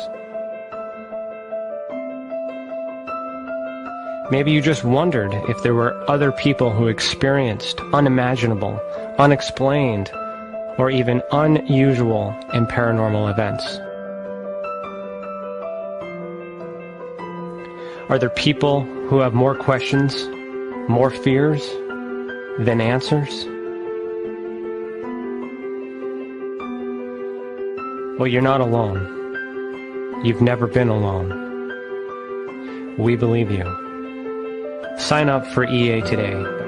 Maybe you just wondered if there were other people who experienced unimaginable, unexplained, or even unusual and paranormal events. Are there people who have more questions, more fears than answers? Well, you're not alone. You've never been alone. We believe you. Sign up for EA today.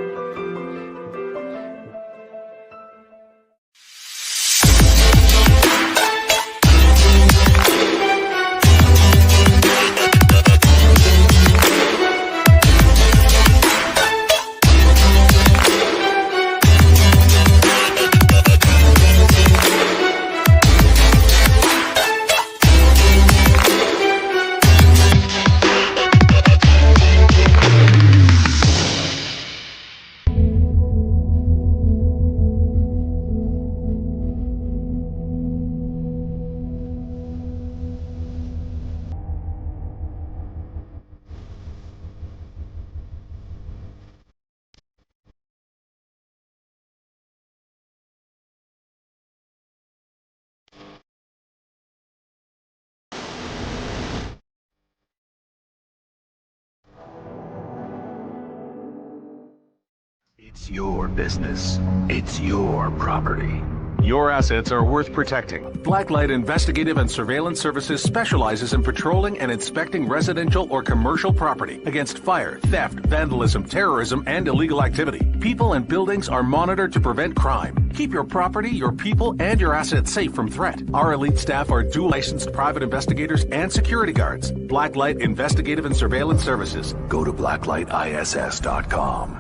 It's your business. It's your property. Your assets are worth protecting. Blacklight Investigative and Surveillance Services specializes in patrolling and inspecting residential or commercial property against fire, theft, vandalism, terrorism, and illegal activity. People and buildings are monitored to prevent crime. Keep your property, your people, and your assets safe from threat. Our elite staff are dual licensed private investigators and security guards. Blacklight Investigative and Surveillance Services. Go to blacklightiss.com.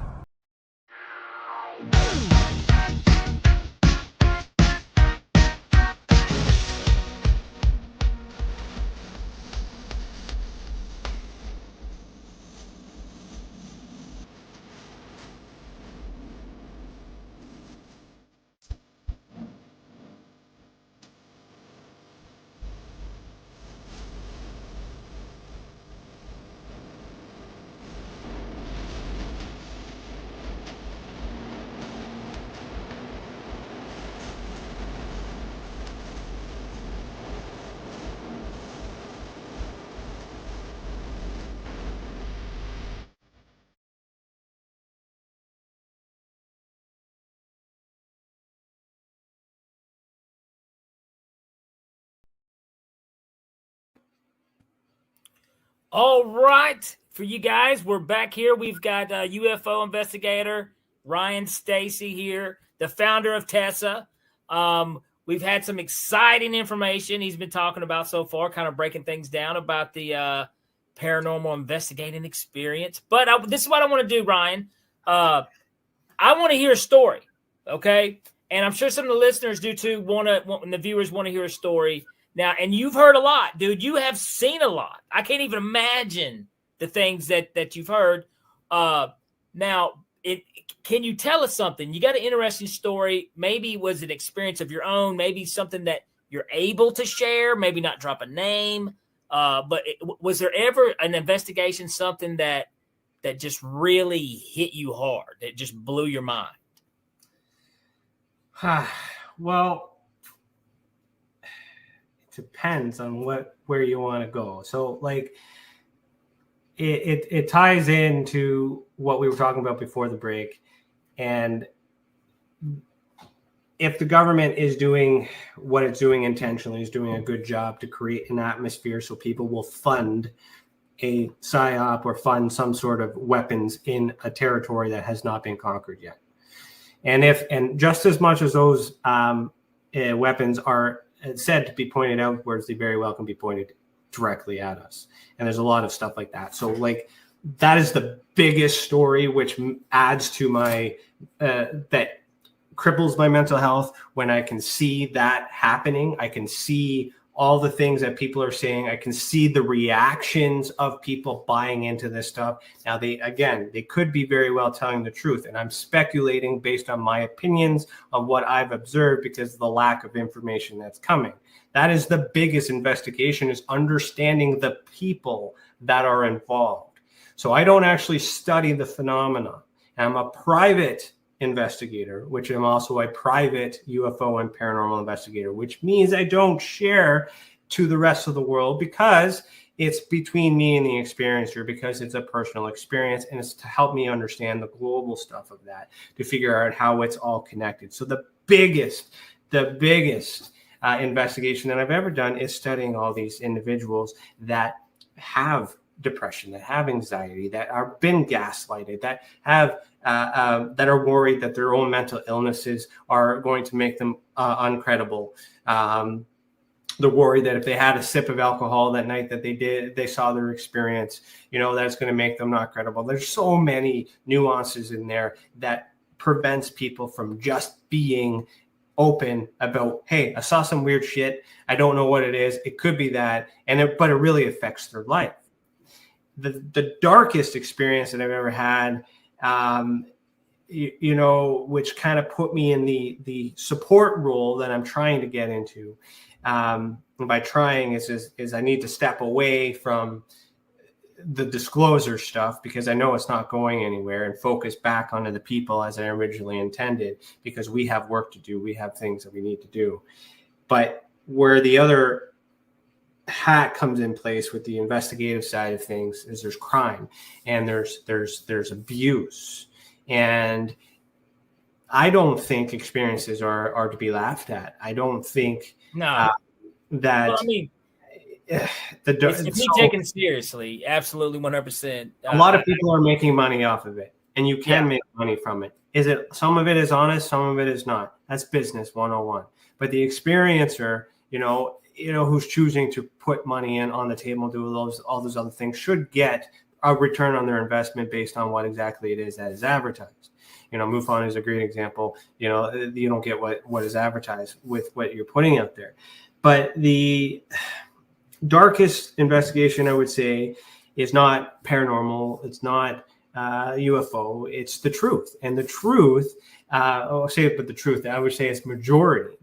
All right, for you guys, we're back here. We've got UFO investigator Ryan Stacey here. the founder of TESA. We've had some exciting information he's been talking about so far, kind of breaking things down about the paranormal investigating experience. But this is what I want to do, Ryan. I want to hear a story, okay? And I'm sure some of the listeners do too. The viewers want to hear a story now. And you've heard a lot, dude. You have seen a lot. I can't even imagine the things that you've heard. Now, can you tell us something? You got an interesting story. Maybe it was an experience of your own. Maybe something that you're able to share. Maybe not drop a name. But was there ever an investigation, something that just really hit you hard, that just blew your mind? Well, it depends on where you want to go. So, like, it ties into what we were talking about before the break. And if the government is doing what it's doing intentionally, is doing a good job to create an atmosphere so people will fund a PSYOP or fund some sort of weapons in a territory that has not been conquered yet. And just as much as those weapons are said to be pointed outwards, they very well can be pointed directly at us. And there's a lot of stuff like that. So, like, that is the biggest story, which adds to my that cripples my mental health when I can see that happening. I can see all the things that people are saying. I can see the reactions of people buying into this stuff. Now, they could be very well telling the truth. And I'm speculating based on my opinions of what I've observed because of the lack of information that's coming. That is the biggest investigation, is understanding the people that are involved. So I don't actually study the phenomena. I'm a private investigator, which I'm also a private UFO and paranormal investigator, which means I don't share to the rest of the world because it's between me and the experiencer, because it's a personal experience and it's to help me understand the global stuff of that, to figure out how it's all connected. So the biggest investigation that I've ever done is studying all these individuals that have depression, that have anxiety, that are been gaslighted, that have that are worried that their own mental illnesses are going to make them uncredible. The worry that if they had a sip of alcohol that night that they saw their experience, that's going to make them not credible. There's so many nuances in there that prevents people from just being open about, hey, I saw some weird shit. I don't know what it is. It could be that, but it really affects their life. The darkest experience that I've ever had, which kind of put me in the support role that I'm trying to get into. And by trying is I need to step away from the disclosure stuff because I know it's not going anywhere, and focus back onto the people as I originally intended, because we have work to do. We have things that we need to do. But where the other hat comes in place with the investigative side of things is there's crime and there's abuse. And I don't think experiences are to be laughed at. I don't think that well, I mean, it's be taken seriously. Absolutely, 100%. A lot of people are making money off of it, and you can make money from it. Some of it is honest, some of it is not. That's business 101. But the experiencer, who's choosing to put money in on the table, do all those other things, should get a return on their investment based on what exactly it is that is advertised. MUFON is a great example. You don't get what is advertised with what you're putting out there. But the darkest investigation, I would say, is not paranormal. It's not UFO. It's the truth. And the truth, I would say it's majority,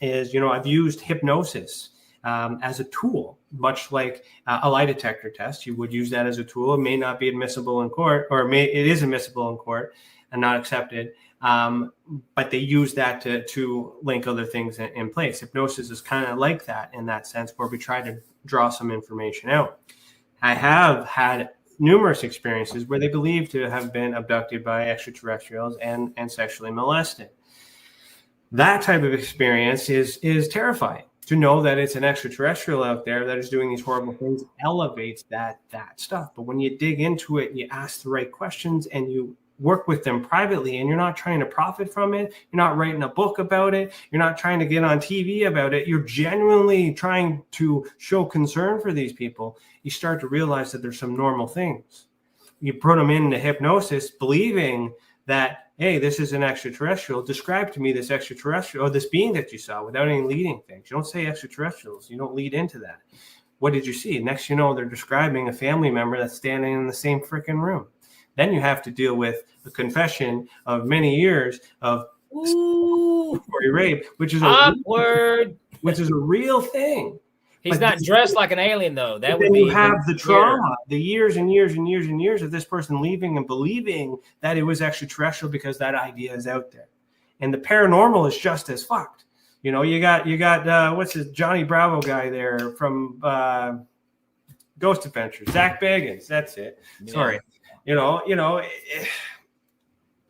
is, I've used hypnosis as a tool, much like a lie detector test. You would use that as a tool. It may not be admissible in court, or it is admissible in court and not accepted. But they use that to link other things in place. Hypnosis is kind of like that in that sense, where we try to draw some information out. I have had numerous experiences where they believe to have been abducted by extraterrestrials and sexually molested. That type of experience is terrifying. To know that it's an extraterrestrial out there that is doing these horrible things elevates that stuff. But when you dig into it, you ask the right questions and you work with them privately, and you're not trying to profit from it, you're not writing a book about it, you're not trying to get on TV about it, you're genuinely trying to show concern for these people, you start to realize that there's some normal things. You put them into hypnosis believing that, hey, this is an extraterrestrial. Describe to me this extraterrestrial or this being that you saw without any leading things. You don't say extraterrestrials. You don't lead into that. What did you see? Next, you know, they're describing a family member that's standing in the same freaking room. Then you have to deal with a confession of many years of rape, which is awkward, which is a real thing. He's not dressed like an alien, though. That would be. You have the trauma, the years and years and years and years of this person leaving and believing that it was extraterrestrial because that idea is out there, and the paranormal is just as fucked. You know, you got what's his Johnny Bravo guy there from Ghost Adventures, Zach Bagans. That's it. Yeah. Sorry, you know,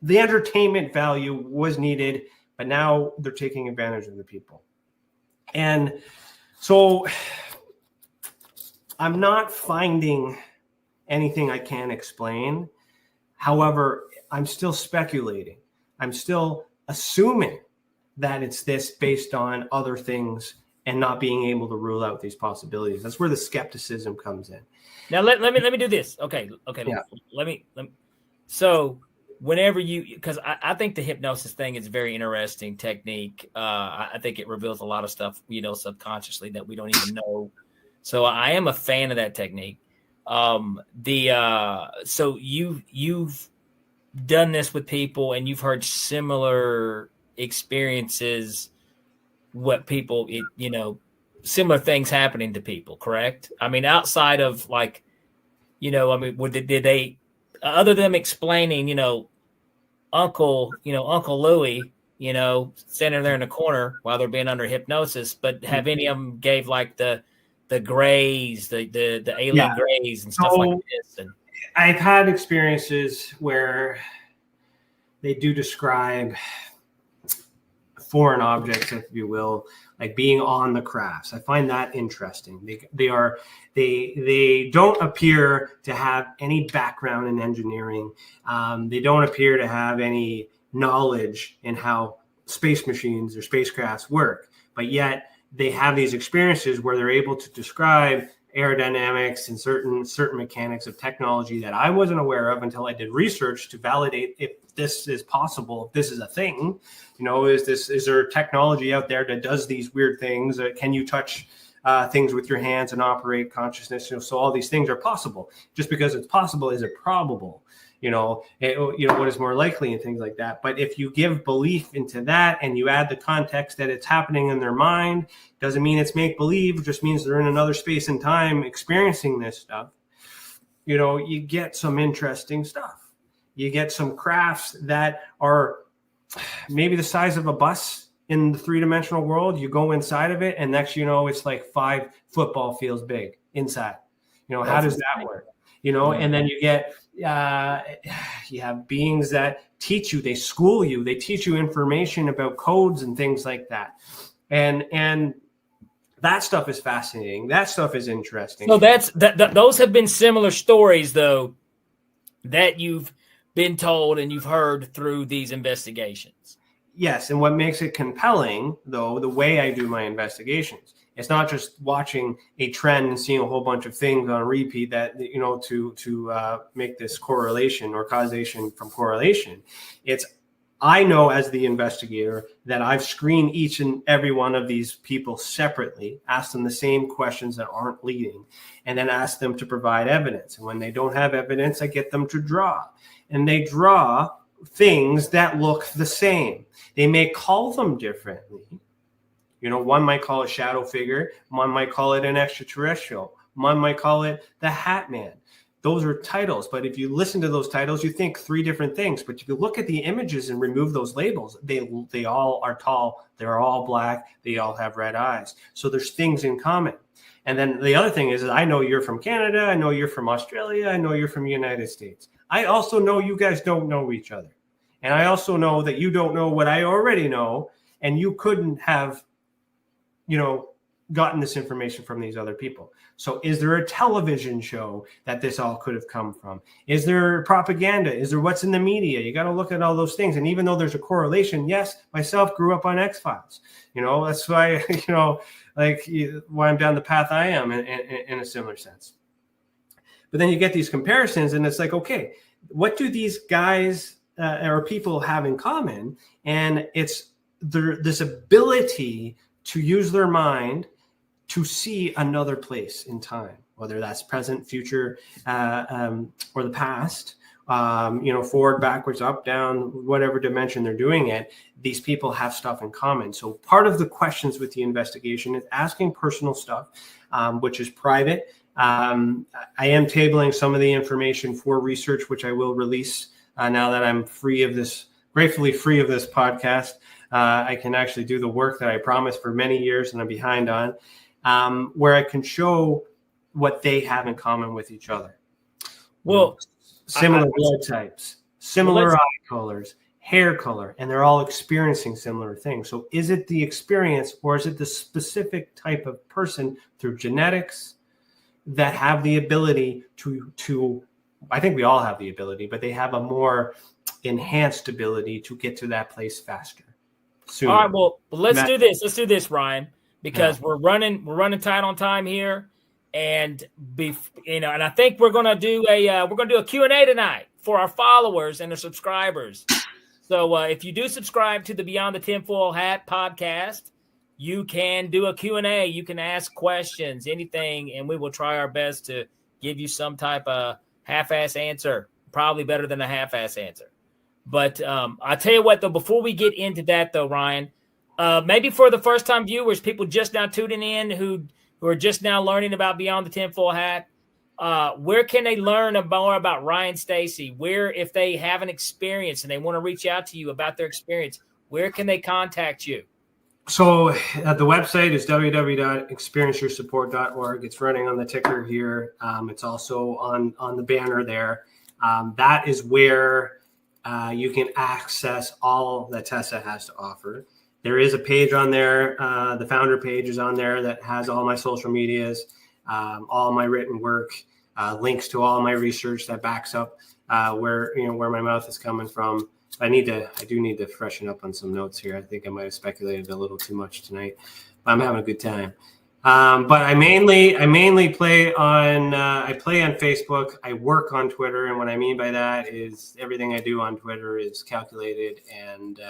the entertainment value was needed, but now they're taking advantage of the people, and. So I'm not finding anything I can't explain. However, I'm still speculating. I'm still assuming that it's this based on other things and not being able to rule out these possibilities. That's where the skepticism comes in. Now let me do this. Okay. Yeah. Let me. So whenever because I think the hypnosis thing is a very interesting technique. I think it reveals a lot of stuff, you know, subconsciously that we don't even know. So I am a fan of that technique. So you've done this with people and you've heard similar experiences, what people, you know, similar things happening to people, correct? I mean, outside of like, you know, I mean, did they, other than them explaining, you know, Uncle Louie, you know, standing there in the corner while they're being under hypnosis, but have any of them gave like the grays, the alien grays and stuff like this? And I've had experiences where they do describe foreign objects, if you will, like being on the crafts. I find that interesting. They don't appear to have any background in engineering. They don't appear to have any knowledge in how space machines or spacecrafts work, but yet they have these experiences where they're able to describe aerodynamics and certain mechanics of technology that I wasn't aware of until I did research to validate if this is possible, if this is a thing. You know, is there technology out there that does these weird things? Can you touch things with your hands and operate consciousness? You know, so all these things are possible. Just because it's possible, is it probable? You know, what is more likely and things like that. But if you give belief into that and you add the context that it's happening in their mind, doesn't mean it's make believe. It just means they're in another space and time experiencing this stuff. You know, you get some interesting stuff. You get some crafts that are maybe the size of a bus in the three-dimensional world. You go inside of it, and next you know, it's like 5 football fields big inside. You know, how does that work? You know, and then you get you have beings that teach you, they school you, they teach you information about codes and things like that. And that stuff is fascinating. That stuff is interesting. So those have been similar stories, though, that you've been told and you've heard through these investigations. Yes, and what makes it compelling, though, the way I do my investigations, it's not just watching a trend and seeing a whole bunch of things on repeat that, you know, to make this correlation or causation from correlation. It's, I know as the investigator that I've screened each and every one of these people separately, asked them the same questions that aren't leading, and then ask them to provide evidence. And when they don't have evidence, I get them to draw. And they draw things that look the same. They may call them differently. You know, one might call it shadow figure. One might call it an extraterrestrial. One might call it the Hat Man. Those are titles. But if you listen to those titles, you think 3 different things. But if you look at the images and remove those labels, they all are tall. They're all black. They all have red eyes. So there's things in common. And then the other thing is I know you're from Canada. I know you're from Australia. I know you're from the United States. I also know you guys don't know each other. And I also know that you don't know what I already know. And you couldn't have, you know, gotten this information from these other people. So is there a television show that this all could have come from? Is there propaganda? Is there what's in the media? You got to look at all those things. And even though there's a correlation, yes, myself grew up on X-Files. That's why, why I'm down the path I am in a similar sense. But then you get these comparisons and it's like, okay, what do these guys or people have in common? And it's this ability to use their mind to see another place in time, whether that's present, future, or the past, forward, backwards, up, down, whatever dimension they're doing it, these people have stuff in common. So part of the questions with the investigation is asking personal stuff, which is private. I am tabling some of the information for research, which I will release now that I'm gratefully free of this podcast. I can actually do the work that I promised for many years and I'm behind on. Where I can show what they have in common with each other. Well, similar blood types, similar eye colors, hair color, and they're all experiencing similar things. So is it the experience or is it the specific type of person through genetics that have the ability to I think we all have the ability, but they have a more enhanced ability to get to that place faster. Sooner. All right, well, let's do this. Let's do this, Ryan. Because we're running tight on time here, and and I think we're gonna do a Q&A tonight for our followers and their subscribers. So if you do subscribe to the Beyond the Tinfoil Hat podcast, you can do a Q&A. You can ask questions, anything, and we will try our best to give you some type of half-ass answer. Probably better than a half-ass answer. But I'll tell you what, though, before we get into that, though, Ryan. Maybe for the first-time viewers, people just now tuning in who are just now learning about Beyond the Tinfoil Hat, where can they learn more about Ryan Stacey? Where, if they have an experience and they want to reach out to you about their experience, where can they contact you? So the website is www.experienceyoursupport.org. It's running on the ticker here. It's also on the banner there. That is where you can access all that TESA has to offer. There is a page on there. The founder page is on there that has all my social medias, all my written work, links to all my research that backs up where my mouth is coming from. I do need to freshen up on some notes here. I think I might have speculated a little too much tonight. I'm having a good time. But I mainly play on Facebook. I work on Twitter, and what I mean by that is everything I do on Twitter is calculated and.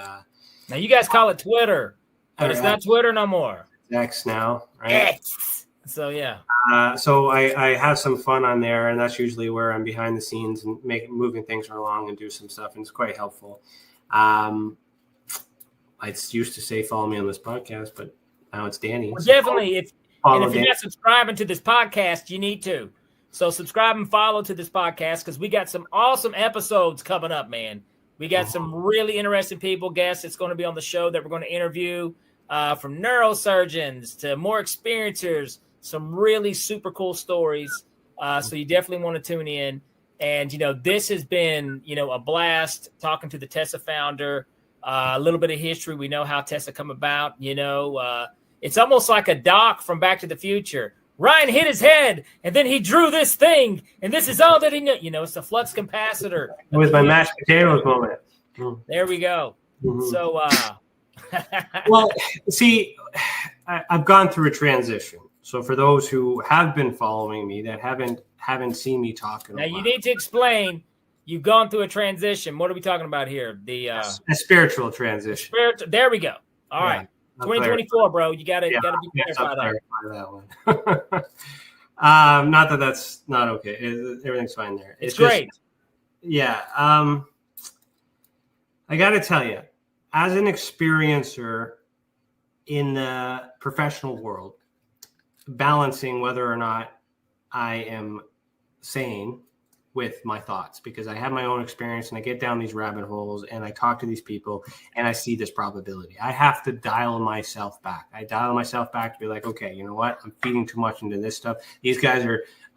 Now, you guys call it Twitter, but it's not Twitter no more. X now, right? X. So, yeah. So I have some fun on there, and that's usually where I'm behind the scenes and moving things along and do some stuff, and it's quite helpful. I used to say follow me on this podcast, but now it's Danny. Well, definitely. If you're not subscribing to this podcast, you need to. So subscribe and follow to this podcast because we got some awesome episodes coming up, man. We got some really interesting guests that's going to be on the show that we're going to interview, from neurosurgeons to more experiencers, some really super cool stories. So you definitely want to tune in. And, this has been, a blast talking to the TESA founder, a little bit of history. We know how TESA come about. It's almost like a doc from Back to the Future. Ryan hit his head, and then he drew this thing, and this is all that he knew. It's a flux capacitor. It was my mashed potatoes moment. There we go. Mm-hmm. So, well, see, I've gone through a transition. So for those who have been following me that haven't seen me talking, now you need to explain. You've gone through a transition. What are we talking about here? A spiritual transition. There we go. All right. 2024, bro. You gotta be clarified that one. Not that that's not okay. Everything's fine there. It's great. I gotta tell you, as an experiencer in the professional world, balancing whether or not I am sane with my thoughts, because I have my own experience and I get down these rabbit holes and I talk to these people and I see this probability. I have to dial myself back. I dial myself back to be like, okay, you know what? I'm feeding too much into this stuff. These guys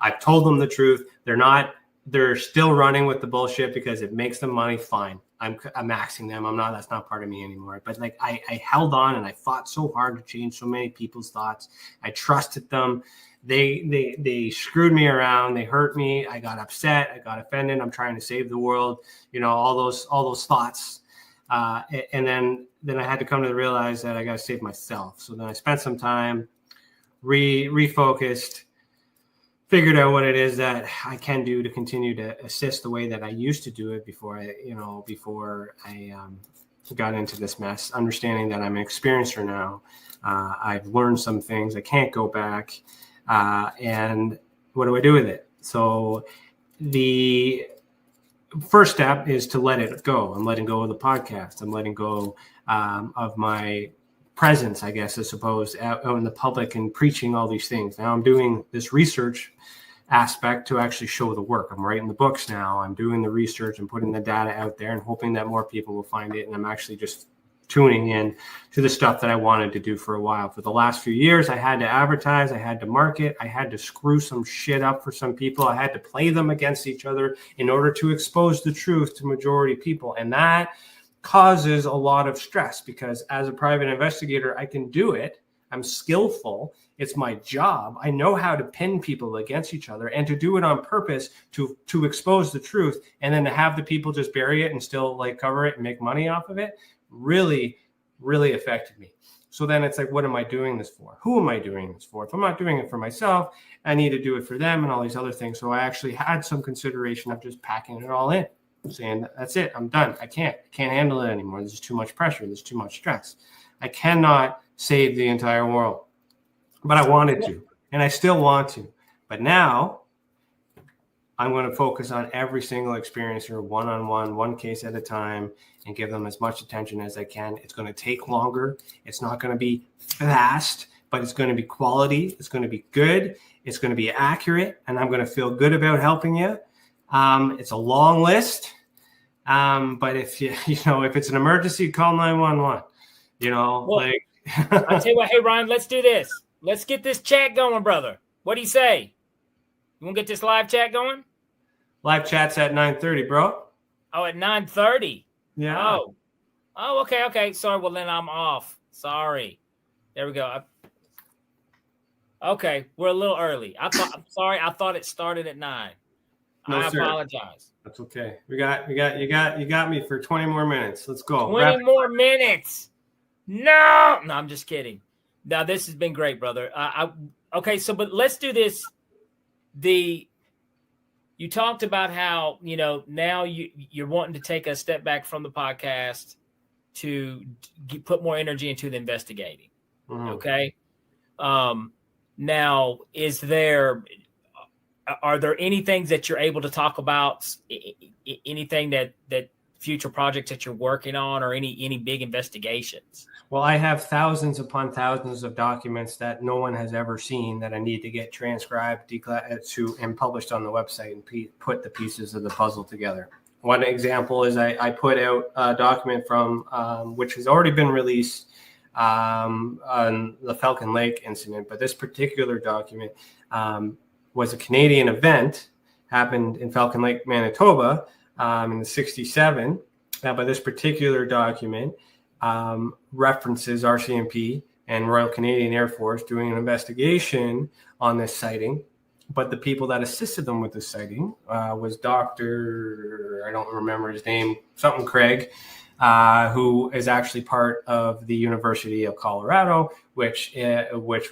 I've told them the truth. They're still running with the bullshit because it makes them money. Fine. I'm maxing them. That's not part of me anymore. But like I held on and I fought so hard to change so many people's thoughts. I trusted them. They screwed me around. They hurt me. I got upset. I got offended. I'm trying to save the world. All those thoughts. And then I had to come to realize that I got to save myself. So then I spent some time, refocused, figured out what it is that I can do to continue to assist the way that I used to do it before I got into this mess, understanding that I'm an experiencer now. I've learned some things. I can't go back. And what do I do with it? So the first step is to let it go. I'm letting go of the podcast. I'm letting go of my presence, I guess, I suppose, out in the public and preaching all these things. Now I'm doing this research aspect to actually show the work. I'm writing the books now. I'm doing the research and putting the data out there and hoping that more people will find it. And I'm actually just tuning in to the stuff that I wanted to do for a while. For the last few years, I had to advertise, I had to market, I had to screw some shit up for some people. I had to play them against each other in order to expose the truth to majority people. And that causes a lot of stress because as a private investigator, I can do it. I'm skillful. It's my job. I know how to pin people against each other and to do it on purpose to expose the truth, and then to have the people just bury it and still like cover it and make money off of it really, really affected me. So then it's like, what am I doing this for? Who am I doing this for? If I'm not doing it for myself, I need to do it for them and all these other things. So I actually had some consideration of just packing it all in, saying, that's it, I'm done. I can't handle it anymore. There's too much pressure. There's too much stress. I cannot save the entire world, but I wanted to, and I still want to. But now I'm going to focus on every single experiencer one-on-one, one case at a time, and give them as much attention as I can. It's going to take longer. It's not going to be fast, but it's going to be quality. It's going to be good. It's going to be accurate, and I'm going to feel good about helping you. It's a long list, but if if it's an emergency, call 911. I tell you what, hey Ryan, let's do this. Let's get this chat going, brother. What do you say? You want to get this live chat going? Live chat's at 9:30, bro. Oh, at 9:30. Yeah. Oh, okay. Sorry. Well, then I'm off. Sorry. There we go. Okay, we're a little early. I'm sorry. I thought it started at 9. No, I sir. apologize. That's okay. You got me for 20 more minutes. Let's go. 20 more minutes. No, I'm just kidding. Now this has been great, brother. Okay, so but let's do this. You talked about how now you're wanting to take a step back from the podcast to put more energy into the investigating. Mm-hmm. Okay. Now, are there any things that you're able to talk about? Anything that future projects that you're working on, or any big investigations? Well, I have thousands upon thousands of documents that no one has ever seen that I need to get transcribed and published on the website and put the pieces of the puzzle together. One example is I put out a document from which has already been released on the Falcon Lake incident, but this particular document was a Canadian event, happened in Falcon Lake, Manitoba, in the 67. But this particular document references RCMP and Royal Canadian Air Force doing an investigation on this sighting. But the people that assisted them with this sighting was Dr. I don't remember his name, something Craig, who is actually part of the University of Colorado, which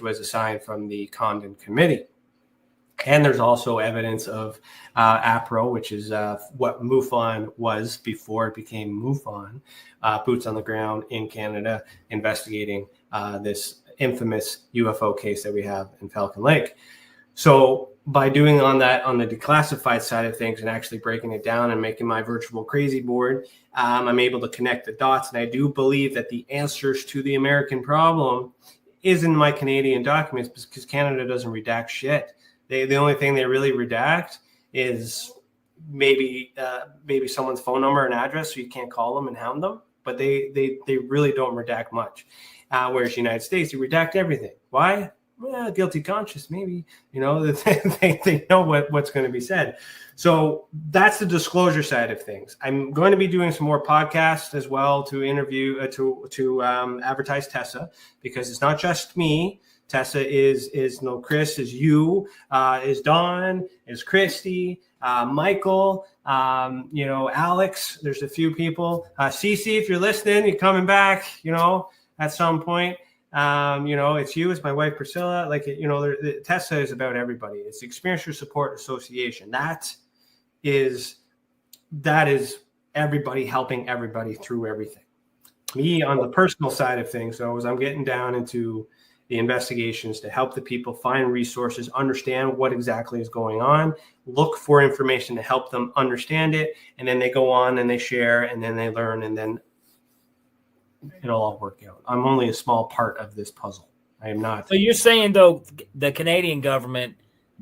was assigned from the Condon Committee. And there's also evidence of APRO, which is what MUFON was before it became MUFON, boots on the ground in Canada, investigating this infamous UFO case that we have in Falcon Lake. So by doing on the declassified side of things and actually breaking it down and making my virtual crazy board, I'm able to connect the dots. And I do believe that the answers to the American problem is in my Canadian documents, because Canada doesn't redact shit. The only thing they really redact is maybe someone's phone number and address, so you can't call them and hound them. But they really don't redact much. Whereas the United States, they redact everything. Why? guilty conscience, maybe, they know what's going to be said. So that's the disclosure side of things. I'm going to be doing some more podcasts as well to interview, to advertise TESA, because it's not just me. TESA is Chris, is you, is Don, is Christy, Michael, Alex. There's a few people. Cece, if you're listening, you're coming back, at some point. It's you, it's my wife Priscilla. TESA is about everybody. It's the Experiencer Support Association. That is everybody helping everybody through everything. Me, on the personal side of things, though, is I'm getting down into the investigations to help the people find resources, understand what exactly is going on, look for information to help them understand it, and then they go on and they share, and then they learn, and then it'll all work out. I'm only a small part of this puzzle. I am not. So you're saying, though, the Canadian government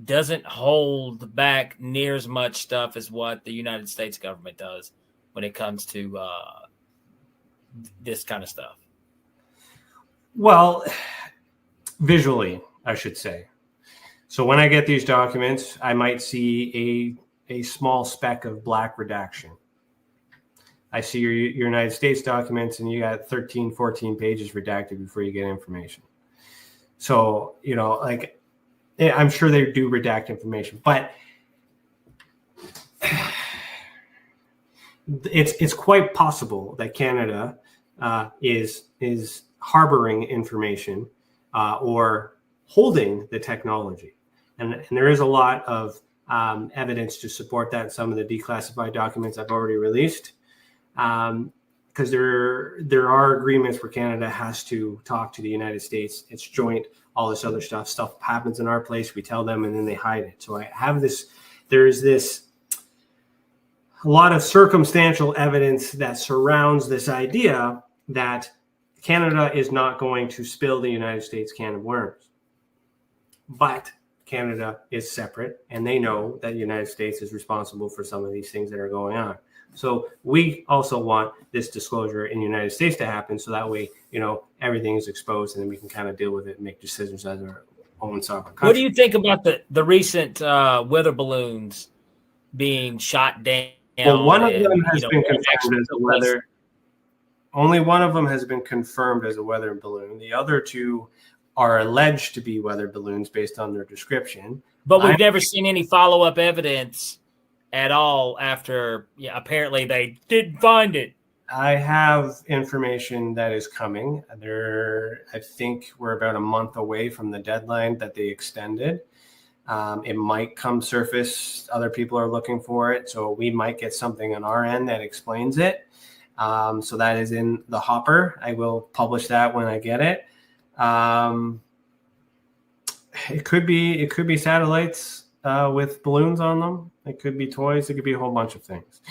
doesn't hold back near as much stuff as what the United States government does when it comes to this kind of stuff? Well, visually, I should say. So when I get these documents, I might see a small speck of black redaction. I see your United States documents, and you got 13, 14 pages redacted before you get information. So, I'm sure they do redact information, but it's quite possible that Canada is harboring information or holding the technology. And there is a lot of evidence to support that in some of the declassified documents I've already released. Because there are agreements where Canada has to talk to the United States. It's joint, all this other stuff. Stuff happens in our place, we tell them, and then they hide it. So I have there's a lot of circumstantial evidence that surrounds this idea that Canada is not going to spill the United States can of worms. But Canada is separate, and they know that the United States is responsible for some of these things that are going on. So we also want this disclosure in the United States to happen, so that way, everything is exposed, and then we can kind of deal with it and make decisions as our own sovereign country. What do you think about the recent weather balloons being shot down? Well, one of them has been confirmed as a weather. Only one of them has been confirmed as a weather balloon. The other two are alleged to be weather balloons based on their description. But we've never seen any follow-up evidence at all after, apparently they didn't find it. I have information that is coming. I think we're about a month away from the deadline that they extended. It might come surface. Other people are looking for it. So we might get something on our end that explains it. So that is in the hopper. I will publish that when I get it. It could be satellites with balloons on them. It could be toys. It could be a whole bunch of things.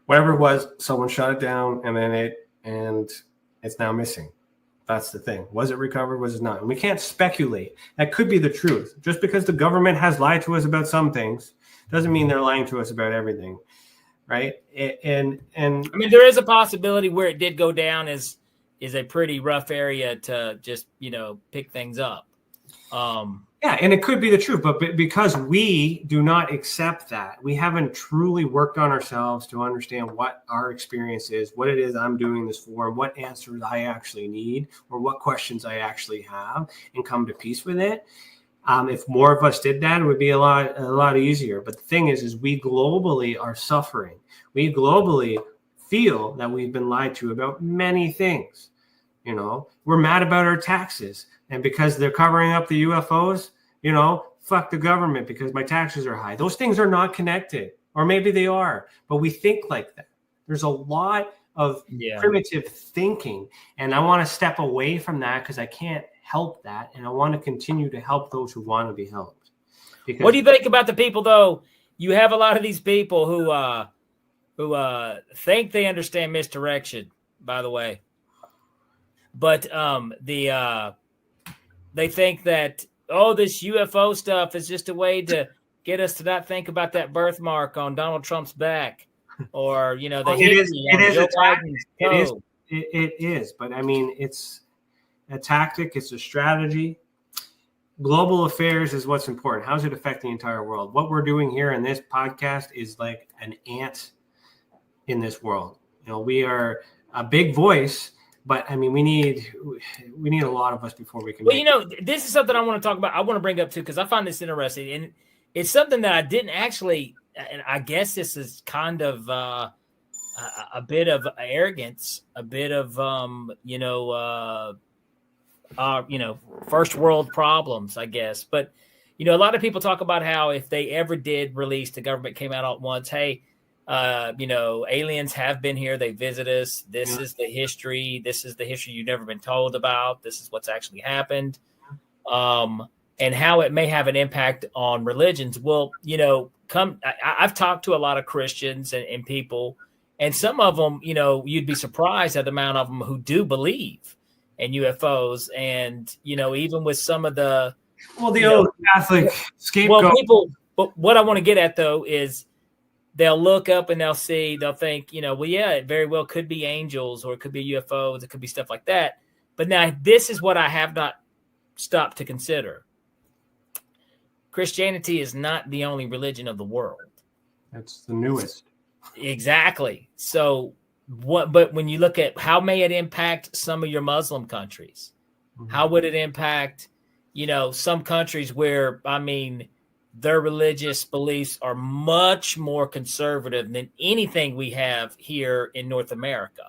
Whatever it was, someone shut it down, and it's now missing. That's the thing. Was it recovered? Was it not? And we can't speculate. That could be the truth. Just because the government has lied to us about some things doesn't mean they're lying to us about everything, right? And I mean, there is a possibility where it did go down is a pretty rough area to just pick things up. Yeah, and it could be the truth, but because we do not accept that, we haven't truly worked on ourselves to understand what our experience is, what it is I'm doing this for, what answers I actually need, or what questions I actually have, and come to peace with it. If more of us did that, it would be a lot easier. But the thing is we globally are suffering. We globally feel that we've been lied to about many things. We're mad about our taxes. And because they're covering up the UFOs, fuck the government because my taxes are high. Those things are not connected. Or maybe they are, but we think like that. There's a lot of primitive thinking. And I want to step away from that because I can't help that. And I want to continue to help those who want to be helped. Because what do you think about the people, though? You have a lot of these people who think they understand misdirection, by the way. But they think that, this UFO stuff is just a way to get us to not think about that birthmark on Donald Trump's back, or it is. But I mean, it's a tactic. It's a strategy. global affairs is what's important. How does it affect the entire world? What we're doing here in this podcast is like an ant in this world. You know, we are a big voice, but I mean, we need a lot of us before we can. Well, you know, this is something I want to talk about. I want to bring up too, because I find this interesting, and it's something that I didn't actually. And I guess this is kind of a bit of arrogance, a bit of first world problems, I guess. But you know, a lot of people talk about how if they ever did release, the government came out at once, hey. Aliens have been here. They visit us. This is the history. This is the history you've never been told about. This is what's actually happened. And how it may have an impact on religions. Well, you know, I've talked to a lot of Christians and people, and some of them, you know, you'd be surprised at the amount of them who do believe in UFOs. And, you know, even with some of the, old Catholic scapegoat. Well, people, but what I want to get at though is, they'll look up and they'll think, you know, well, yeah, it very well could be angels or it could be UFOs. It could be stuff like that. But now this is what I have not stopped to consider. Christianity is not the only religion of the world. That's the newest. Exactly. So but when you look at how may it impact some of your Muslim countries, how would it impact, you know, some countries where, I mean, their religious beliefs are much more conservative than anything we have here in North America.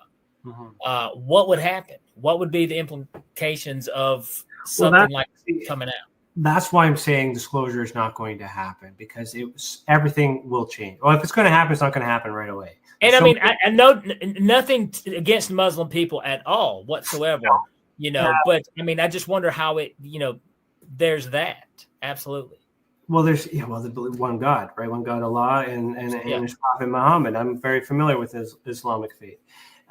What would happen? What would be the implications of something like this coming out? That's why I'm saying disclosure is not going to happen, because everything will change. Well, if it's going to happen, it's not going to happen right away. And I mean, I know nothing against Muslim people at all whatsoever, you know, but I mean, I just wonder how it, you know, there's that. Absolutely. Well, they believe one God, right? One God, Allah, and His Prophet Muhammad. I'm very familiar with Islamic faith.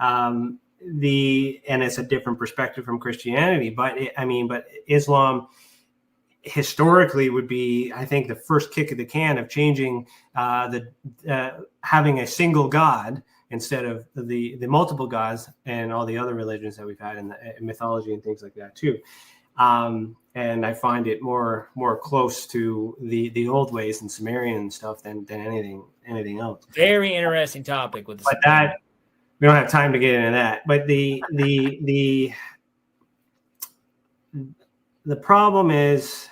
And it's a different perspective from Christianity. But Islam historically would be, I think, the first kick of the can of changing having a single God instead of the multiple gods and all the other religions that we've had in mythology and things like that too. And I find it more close to the old ways and Sumerian and stuff than anything else. Very interesting topic with this. But that we don't have time to get into that. But the problem is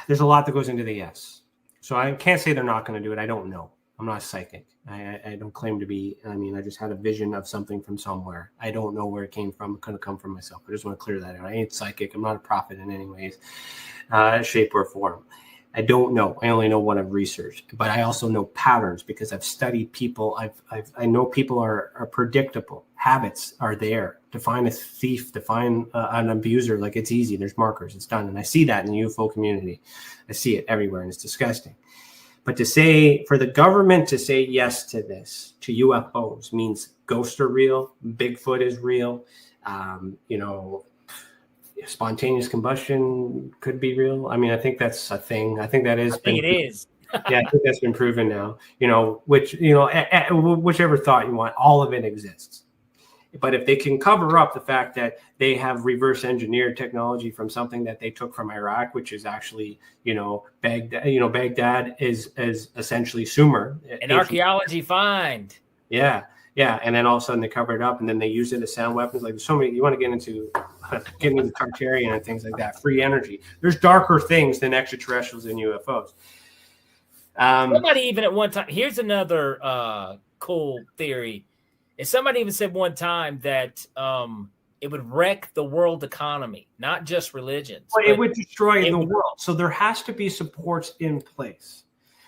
there's a lot that goes into the yes. So I can't say they're not going to do it. I don't know. I'm not psychic. I don't claim to be. I mean, I just had a vision of something from somewhere. I don't know where it came from. It could have come from myself. I just want to clear that out. I ain't psychic. I'm not a prophet in any ways, shape, or form. I don't know. I only know what I've researched. But I also know patterns because I've studied people. I know people are predictable. Habits are there. To find a thief, to find an abuser, like it's easy. There's markers. It's done. And I see that in the UFO community. I see it everywhere, and it's disgusting. But for the government to say yes to this, to UFOs, means ghosts are real, Bigfoot is real, spontaneous combustion could be real. I mean, I think that's a thing. I think that is. I think it is. Yeah, I think that's been proven now. Whichever thought you want, all of it exists. But if they can cover up the fact that they have reverse engineered technology from something that they took from Iraq, which is actually, Baghdad is essentially Sumer. An archaeology find. Yeah. Yeah. And then all of a sudden they cover it up and then they use it as sound weapons. Like there's so many, you want to get into Tartarian and things like that, free energy. There's darker things than extraterrestrials and UFOs. Somebody even at one time, here's another cool theory. And somebody even said one time that it would wreck the world economy, not just religions. Well, it would destroy the world. So there has to be supports in place.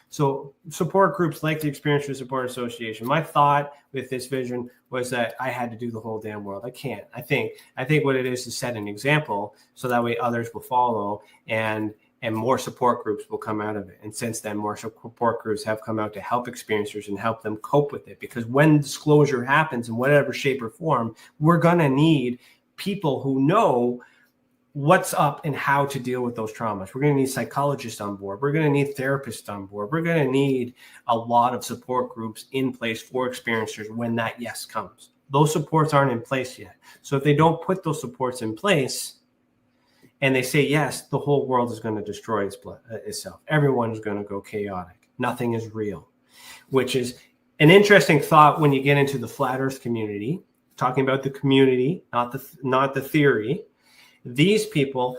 So support groups like the Experiential Support Association. My thought with this vision was that I had to do the whole damn world. I can't. I think what it is to set an example so that way others will follow and more support groups will come out of it. And since then, more support groups have come out to help experiencers and help them cope with it. Because when disclosure happens in whatever shape or form, we're going to need people who know what's up and how to deal with those traumas. We're going to need psychologists on board. We're going to need therapists on board. We're going to need a lot of support groups in place for experiencers when that yes comes. Those supports aren't in place yet. So if they don't put those supports in place, And they say, yes, the whole world is going to destroy itself. Everyone's going to go chaotic. Nothing is real, which is an interesting thought when you get into the flat earth community, talking about the community, not the theory. These people,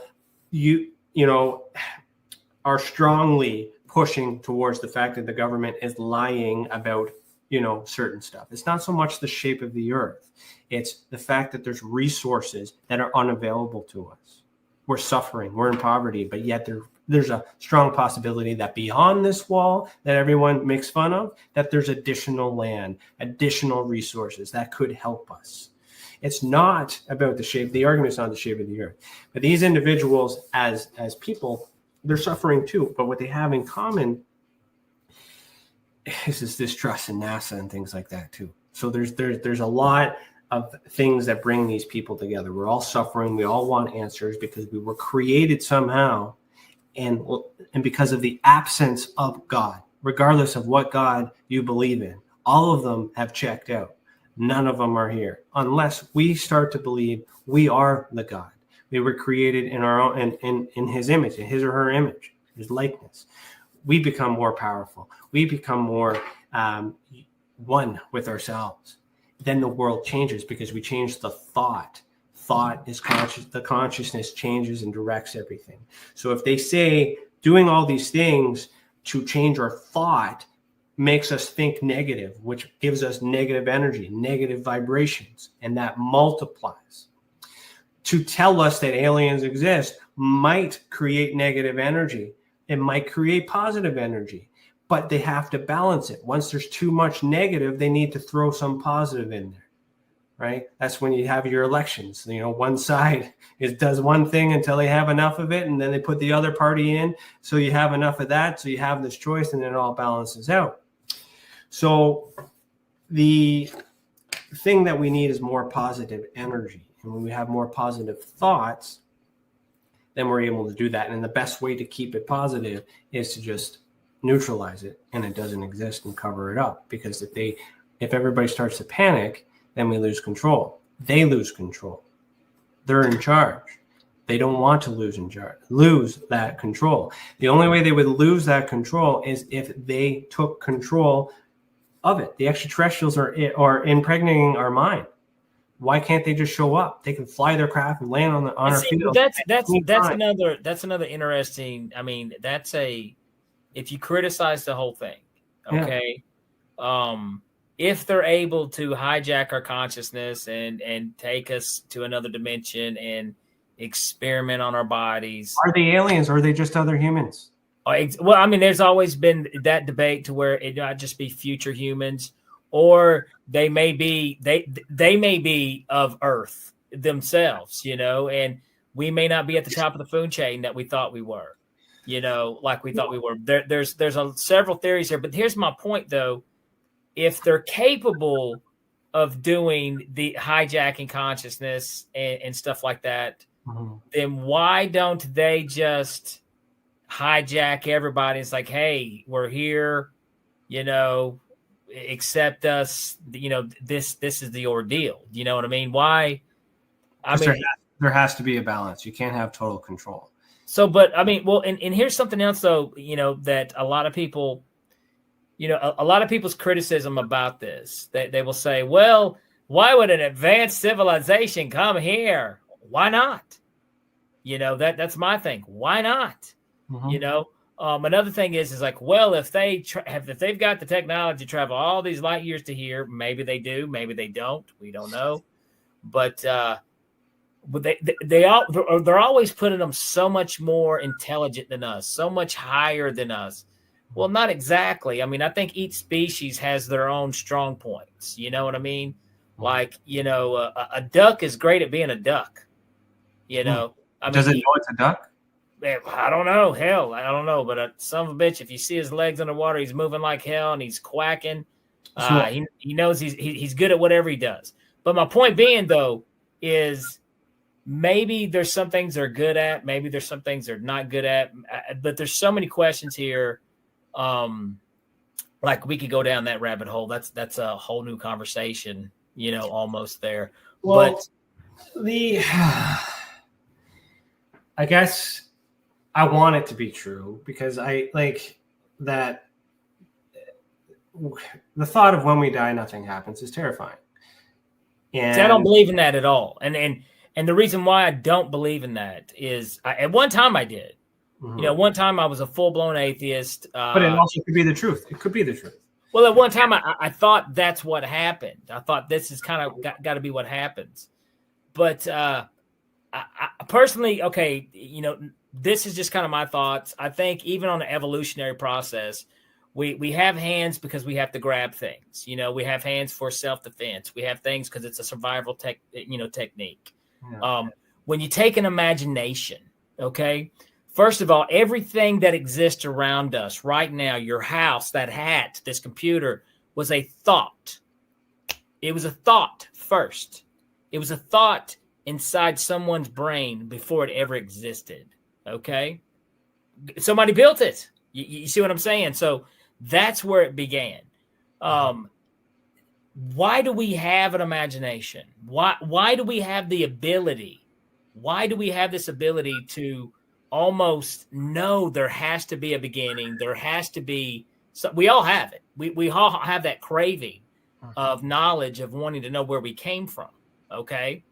you know, are strongly pushing towards the fact that the government is lying about, you know, certain stuff. It's not so much the shape of the earth. It's the fact that there's resources that are unavailable to us. We're suffering, we're in poverty, but yet there's a strong possibility that beyond this wall that everyone makes fun of, that there's additional land, additional resources that could help us. It's not about the shape. The argument is not the shape of the earth. But these individuals as people, they're suffering too. But what they have in common is this distrust in NASA and things like that too. So there's a lot of things that bring these people together. We're all suffering. We all want answers because we were created somehow, and because of the absence of God, regardless of what God you believe in, all of them have checked out. None of them are here unless we start to believe we are the God. We were created in our own, in His image, in His or her image, His likeness. We become more powerful. We become more one with ourselves. Then the world changes because we change the thought. Thought is conscious. The consciousness changes and directs everything. So if they say doing all these things to change our thought makes us think negative, which gives us negative energy, negative vibrations, and that multiplies. To tell us that aliens exist might create negative energy. It might create positive energy. But they have to balance it. Once there's too much negative, they need to throw some positive in there, right? That's when you have your elections. You know, one side does one thing until they have enough of it, and then they put the other party in, so you have enough of that, so you have this choice, and then it all balances out. So the thing that we need is more positive energy. And when we have more positive thoughts, then we're able to do that. And the best way to keep it positive is to just neutralize it, and it doesn't exist, and cover it up. Because if everybody starts to panic, then we lose control. They lose control. They're in charge. They don't want to lose that control. The only way they would lose that control is if they took control of it. The extraterrestrials are impregnating our mind. Why can't they just show up? They can fly their craft and land on our field. That's another interesting. I mean, if you criticize the whole thing, okay, if they're able to hijack our consciousness and take us to another dimension and experiment on our bodies, are they aliens or are they just other humans? Well, I mean, there's always been that debate to where it not just be future humans, or they may be of Earth themselves, you know, and we may not be at the top of the food chain that we thought we were, you know, like we thought we were. There's several theories here, but here's my point though: if they're capable of doing the hijacking consciousness and stuff like that, then why don't they just hijack everybody? It's like, hey, we're here, you know, accept us, you know, this is the ordeal. You know what I mean? Why? I mean, there has to be a balance. You can't have total control. So, but I mean, well, and here's something else though, you know, that a lot of people, you know, a lot of people's criticism about this, they will say, well, why would an advanced civilization come here? Why not? You know, that's my thing. Why not? You know, another thing is like, well, if they've got the technology to travel all these light years to here, maybe they do, maybe they don't. We don't know. But they're always putting them so much more intelligent than us, so much higher than us. Well, not exactly. I mean, I think each species has their own strong points. You know what I mean? Like, you know, a duck is great at being a duck. You know, Does it know it's a duck? I don't know. Hell, I don't know. But son of a bitch, if you see his legs underwater, he's moving like hell and he's quacking. He knows he's good at whatever he does. But my point being, though, is maybe there's some things they're good at. Maybe there's some things they're not good at. But there's so many questions here. Like we could go down that rabbit hole. That's a whole new conversation, you know, almost there. Well, but I guess I want it to be true because I like that. The thought of when we die, nothing happens is terrifying. And See, I don't believe in that at all. And the reason why I don't believe in that is at one time I did. One time I was a full-blown atheist. But it also could be the truth. It could be the truth. Well, at one time I thought that's what happened. I thought this is kind of got to be what happens. But I personally, okay, this is just kind of my thoughts. I think even on the evolutionary process, we have hands because we have to grab things. We have hands for self-defense. We have things because it's a survival technique. Yeah. When you take an imagination, okay, first of all, everything that exists around us right now, your house, that hat, this computer, was a thought. It was a thought first. It was a thought inside someone's brain before it ever existed, okay? Somebody built it. You see what I'm saying? So that's where it began. Why do we have an imagination? Why do we have the ability? Why do we have this ability to almost know there has to be a beginning? There has to be. We all have it. We all have that craving of knowledge, of wanting to know where we came from. Okay,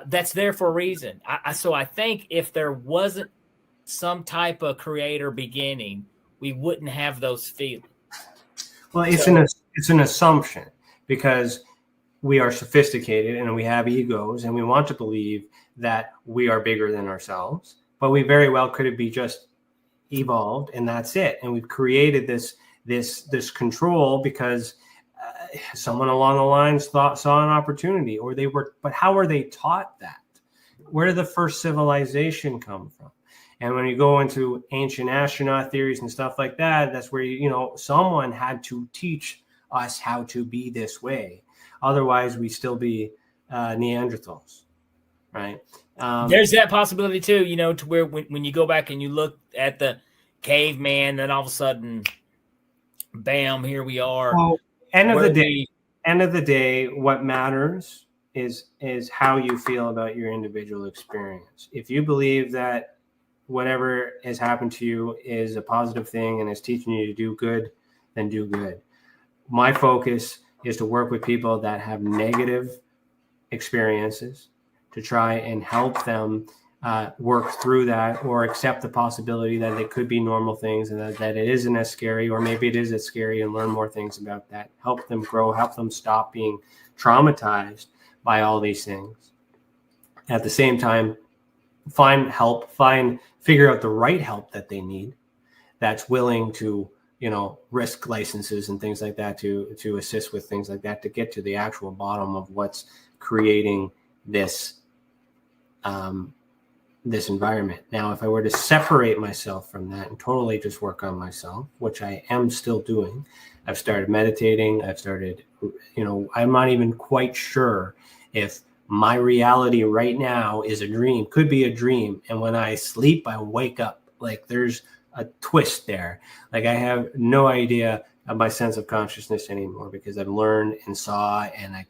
that's there for a reason. So I think if there wasn't some type of creator beginning, we wouldn't have those feelings. Well, it's an assumption because we are sophisticated and we have egos and we want to believe that we are bigger than ourselves, but we very well could be just evolved and that's it. And we've created this control because someone along the lines saw an opportunity, or but how were they taught that? Where did the first civilization come from? And when you go into ancient astronaut theories and stuff like that, that's where, someone had to teach us how to be this way. Otherwise, we'd still be Neanderthals, right? There's that possibility too, to where when you go back and you look at the caveman, then all of a sudden, bam, here we are. Well, end of the day, what matters is how you feel about your individual experience. If you believe that whatever has happened to you is a positive thing and is teaching you to do good, then do good. My focus is to work with people that have negative experiences to try and help them work through that or accept the possibility that it could be normal things and that it isn't as scary, or maybe it is as scary, and learn more things about that. Help them grow, help them stop being traumatized by all these things. At the same time, find help, figure out the right help that they need that's willing to, risk licenses and things like that to assist with things like that, to get to the actual bottom of what's creating this this environment. Now, if I were to separate myself from that and totally just work on myself, which I am still doing, I've started meditating. I've started, I'm not even quite sure if my reality right now is a dream, could be a dream. And when I sleep, I wake up. Like there's a twist there. Like I have no idea of my sense of consciousness anymore because I've learned and saw, and I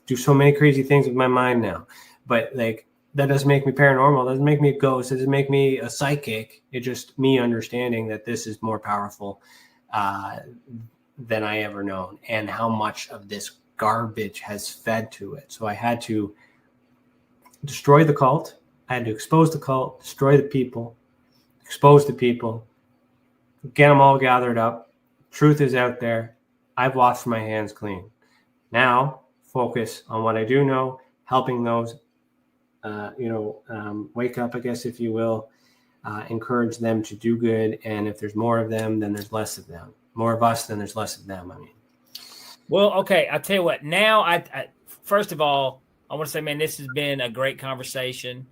do so many crazy things with my mind now. But like, that doesn't make me paranormal. Doesn't make me a ghost. It doesn't make me a psychic. It's just me understanding that this is more powerful than I ever known, and how much of this garbage has fed to it. So I had to destroy the cult. I had to expose the cult, destroy the people, expose the people, get them all gathered up. Truth is out there. I've washed my hands clean. Now focus on what I do know, helping those wake up, I guess, if you will, encourage them to do good. And if there's more of them, then there's less of them. More of us, then there's less of them. Well, okay. I'll tell you what, now I first of all, I want to say, man, this has been a great conversation.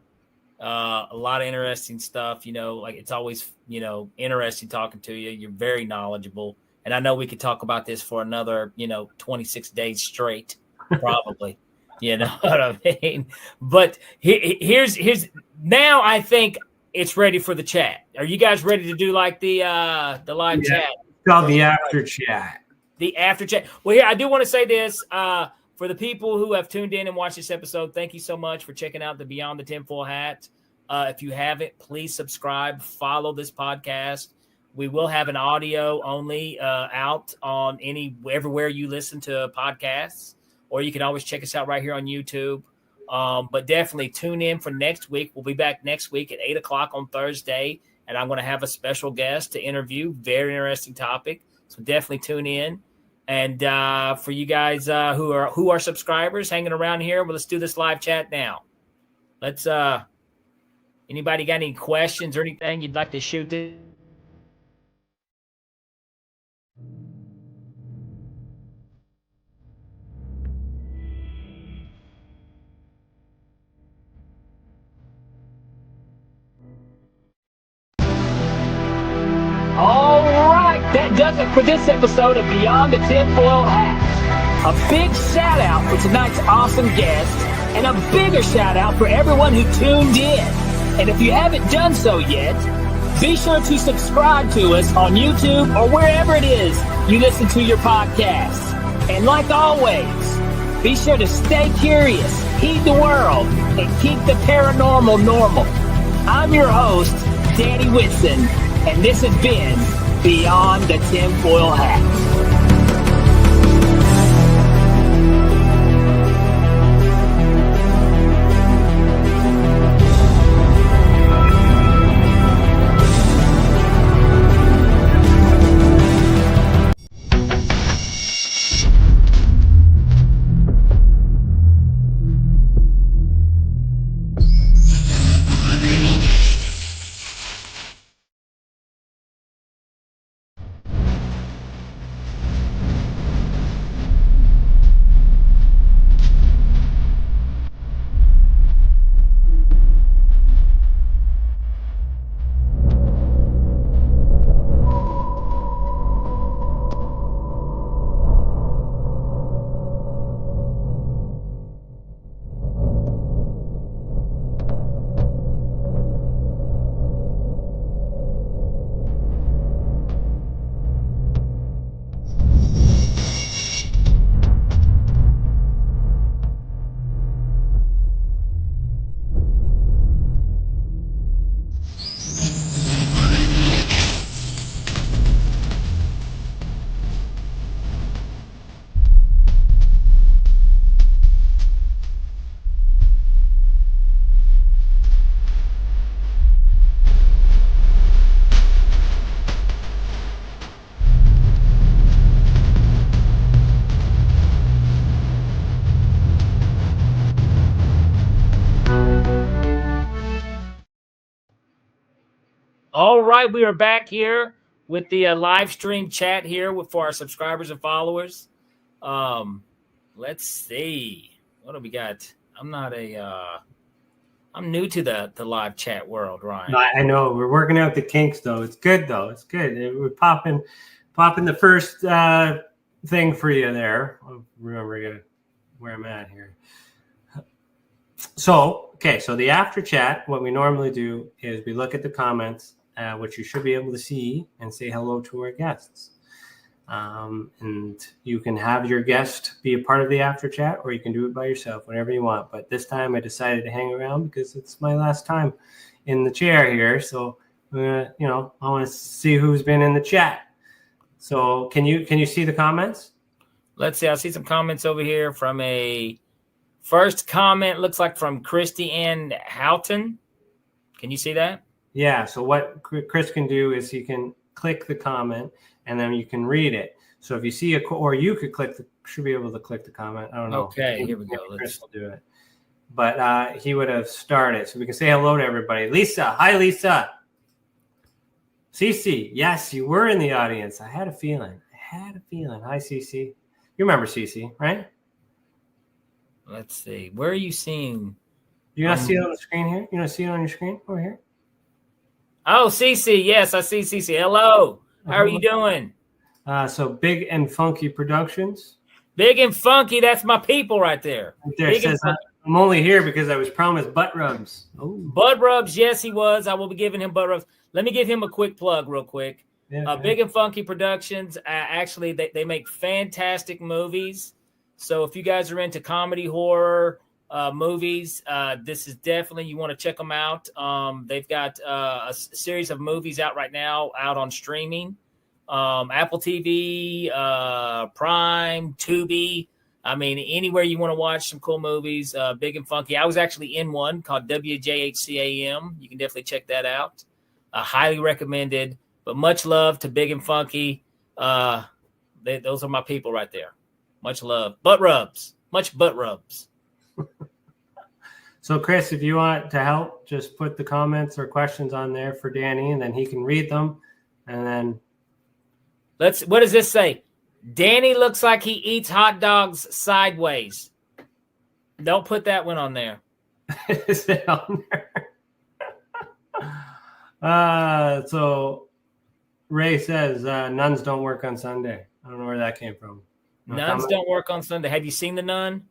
A lot of interesting stuff, like it's always, interesting talking to you. You're very knowledgeable. And I know we could talk about this for another, 26 days straight, probably. You know what I mean? But here's now I think it's ready for the chat. Are you guys ready to do like the live chat? It's called the after chat. The after chat. Well, here, I do want to say this. For the people who have tuned in and watched this episode, thank you so much for checking out the Beyond the Tinfoil Hat. If you haven't, please subscribe, follow this podcast. We will have an audio only out on everywhere you listen to podcasts, or you can always check us out right here on YouTube. But definitely tune in for next week. We'll be back next week at 8:00 on Thursday, and I'm going to have a special guest to interview. Very interesting topic. So definitely tune in. And for you guys who are subscribers hanging around here, well, let's do this live chat now. Let's. Anybody got any questions or anything you'd like to shoot this? All right, that does it for this episode of Beyond the Tinfoil Hat. A big shout out for tonight's awesome guest, and a bigger shout out for everyone who tuned in. And if you haven't done so yet, be sure to subscribe to us on YouTube or wherever it is you listen to your podcasts. And like always, be sure to stay curious, heed the world, and keep the paranormal normal. I'm your host, Danny Whitson, and this has been Beyond the Tinfoil Hat. All right, we are back here with the live stream chat here for our subscribers and followers. Let's see. What do we got? I'm new to the live chat world, Ryan. I know we're working out the kinks though. It's good though. It's good. We're popping the first thing for you there. I'll remember where I'm at here. So the after chat, what we normally do is we look at the comments, which you should be able to see, and say hello to our guests. And you can have your guest be a part of the after chat, or you can do it by yourself, whatever you want. But this time I decided to hang around because it's my last time in the chair here. So, I want to see who's been in the chat. So can you see the comments? Let's see. I see some comments over here from a first comment. Looks like from Christy Ann Houghton. Can you see that? Yeah. So what Chris can do is he can click the comment and then you can read it. So if you see or you could should be able to click the comment. I don't know. Okay, here we go. Chris will do it. But he would have started. So we can say hello to everybody. Lisa. Hi, Lisa. Cece. Yes, you were in the audience. I had a feeling. Hi, Cece. You remember Cece, right? Let's see. Where are you seeing? You not see it on the screen here? You not see it on your screen over here? Oh, Cece. Yes, I see Cece. Hello. How are you doing? So Big and Funky Productions. Big and Funky. That's my people right there. It says, I'm only here because I was promised butt rubs. Ooh. Butt rubs. Yes, he was. I will be giving him butt rubs. Let me give him a quick plug real quick. Yeah, Big and Funky Productions. Actually, they make fantastic movies. So if you guys are into comedy, horror, movies. This is definitely, you want to check them out. They've got a series of movies out right now, out on streaming. Apple TV, Prime, Tubi. I mean, anywhere you want to watch some cool movies, big and funky. I was actually in one called WJHCAM. You can definitely check that out. Highly recommended, but much love to Big and Funky. Those are my people right there. Much love. Butt rubs. Much butt rubs. So, Chris, if you want to help, just put the comments or questions on there for Danny, and then he can read them. And then what does this say? Danny looks like he eats hot dogs sideways. Don't put that one on there. Is it on there? So Ray says nuns don't work on Sunday. I don't know where that came from. No Nuns comment? don't work on Sunday. Have you seen The Nun?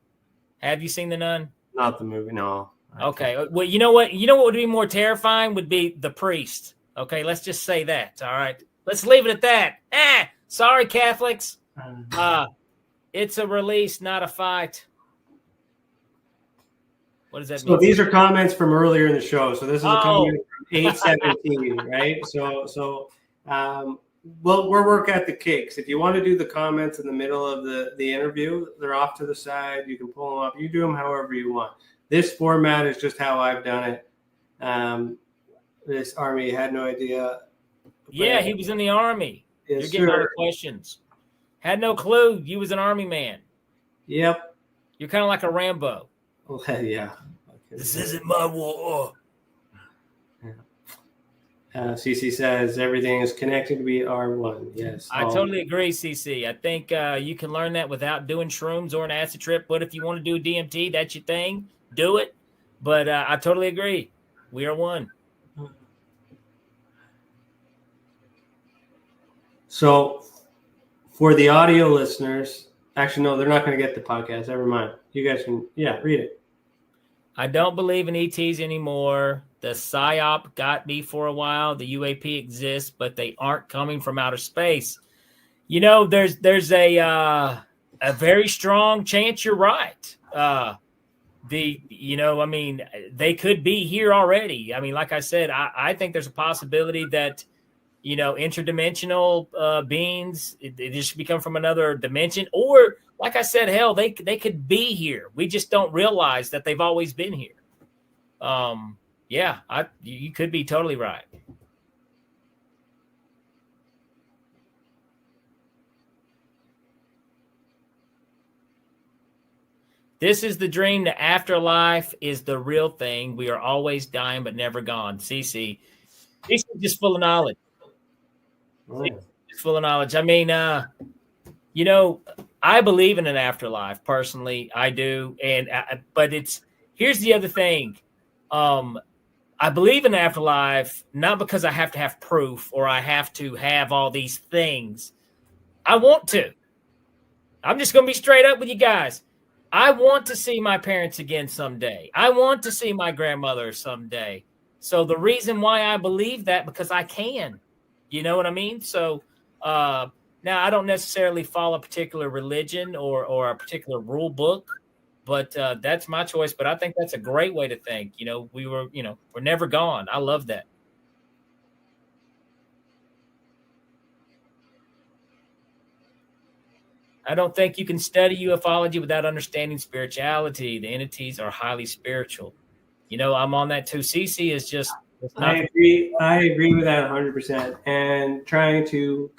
Have you seen The Nun? Not the movie, no. Okay. Well, you know what? You know what would be more terrifying would be The Priest. Okay, let's just say that. All right. Let's leave it at that. Sorry, Catholics. It's a release, not a fight. What does that mean? So these are comments from earlier in the show. So this is a comment from 817, right? So we'll work at the cakes. If you want to do the comments in the middle of the interview, they're off to the side. You can pull them up. You do them however you want. This format is just how I've done it. This army had no idea. Yeah, he was in the army. Yes, You're getting all the questions. Had no clue you was an army man. Yep. You're kind of like a Rambo. Well, yeah. This isn't my war. CC says everything is connected. We are one. Yes. I totally agree, CC. I think you can learn that without doing shrooms or an acid trip. But if you want to do DMT, that's your thing. Do it. But I totally agree. We are one. So for the audio listeners, actually, no, they're not going to get the podcast. Never mind. You guys can, read it. I don't believe in ETs anymore. The PSYOP got me for a while. The UAP exists, but they aren't coming from outer space. You know, there's a very strong chance you're right. They could be here already. I mean, like I said, I think there's a possibility that, interdimensional beings, they just become from another dimension, or like I said, hell, they could be here. We just don't realize that they've always been here. You could be totally right. This is the dream. The afterlife is the real thing. We are always dying, but never gone. CC is just full of knowledge. Just full of knowledge. I mean, I believe in an afterlife personally. I do. But here's the other thing. I believe in afterlife, not because I have to have proof or I have to have all these things. I want to. I'm just going to be straight up with you guys. I want to see my parents again someday. I want to see my grandmother someday. So the reason why I believe that, because I can. You know what I mean? So now I don't necessarily follow a particular religion or a particular rule book, but that's my choice. But I think that's a great way to think. We're never gone. I love that. I don't think you can study ufology without understanding spirituality. The entities are highly spiritual. I'm on that too. CC is just. I agree with that 100%. And trying to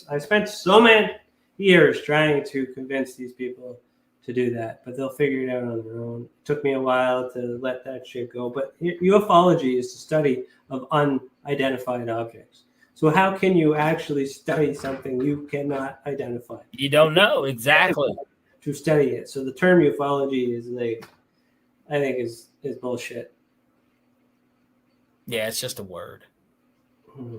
I spent so many years trying to convince these people to do that, but they'll figure it out on their own. It took me a while to let that shit go. But ufology is the study of unidentified objects. So how can you actually study something you cannot identify? You don't know exactly to study it. So the term ufology is I think is bullshit. Yeah, it's just a word. Mm-hmm.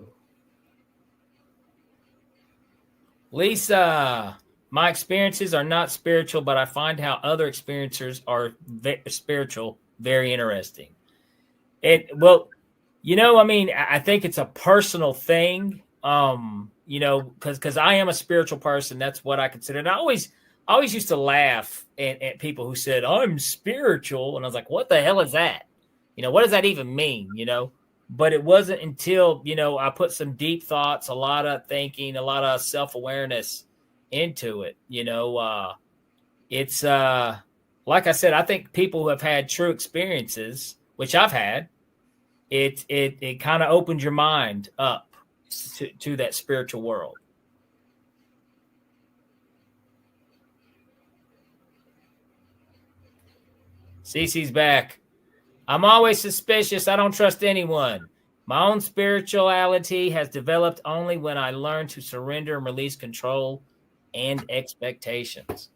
Lisa, my experiences are not spiritual, but I find how other experiencers are spiritual very interesting. I think it's a personal thing, because I am a spiritual person. That's what I consider. And I I always used to laugh at people who said, I'm spiritual. And I was like, what the hell is that? What does that even mean? But it wasn't until, I put some deep thoughts, a lot of thinking, a lot of self-awareness into it. It's like I said, I think people who have had true experiences, which I've had, it kind of opens your mind up to that spiritual world. Cece's back. I'm always suspicious. I don't trust anyone. My own spirituality has developed only when I learned to surrender and release control and expectations.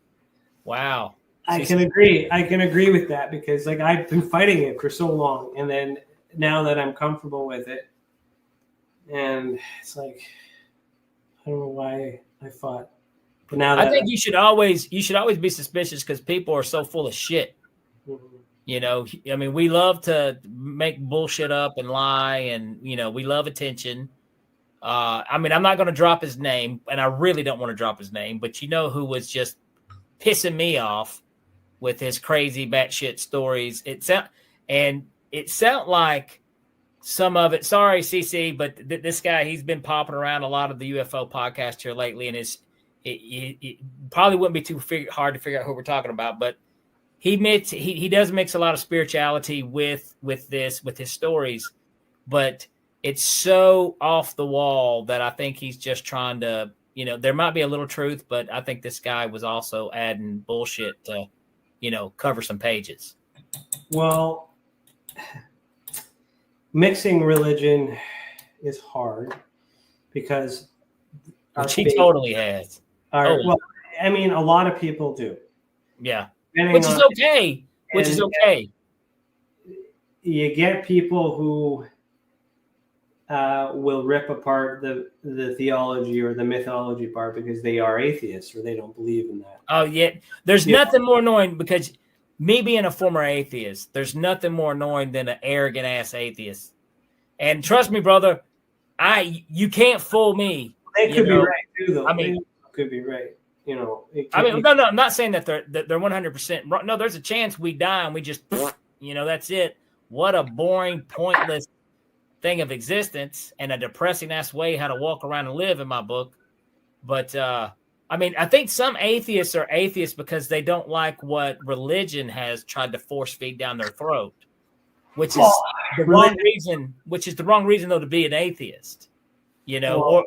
Wow. I can agree with that, because like I've been fighting it for so long, and then now that I'm comfortable with it, and it's like I don't know why I fought. But now that I think you should always be suspicious, because people are so full of shit. We love to make bullshit up and lie, and we love attention. I'm not going to drop his name, and I really don't want to drop his name, but who was just pissing me off with his crazy batshit stories. It sound like some of it. Sorry, CC, but this guy, he's been popping around a lot of the UFO podcast here lately, and it probably wouldn't be too hard to figure out who we're talking about, but he does mix a lot of spirituality with his stories, but it's so off the wall that I think he's just trying to, there might be a little truth, but I think this guy was also adding bullshit to, cover some pages. Well, mixing religion is hard, because he totally has. Well, a lot of people do. Yeah. Which is okay. You get people who will rip apart the theology or the mythology part because they are atheists or they don't believe in that. Oh, yeah. There's nothing more annoying, because me being a former atheist, there's nothing more annoying than an arrogant ass atheist. And trust me, brother, you can't fool me. They could be right too, though. They could be right. No, I'm not saying that they're 100% wrong. No, there's a chance we die and we just, that's it. What a boring, pointless thing of existence, and a depressing ass way how to walk around and live, in my book. But I think some atheists are atheists because they don't like what religion has tried to force feed down their throat, which is the wrong reason. Which is the wrong reason, though, to be an atheist. Or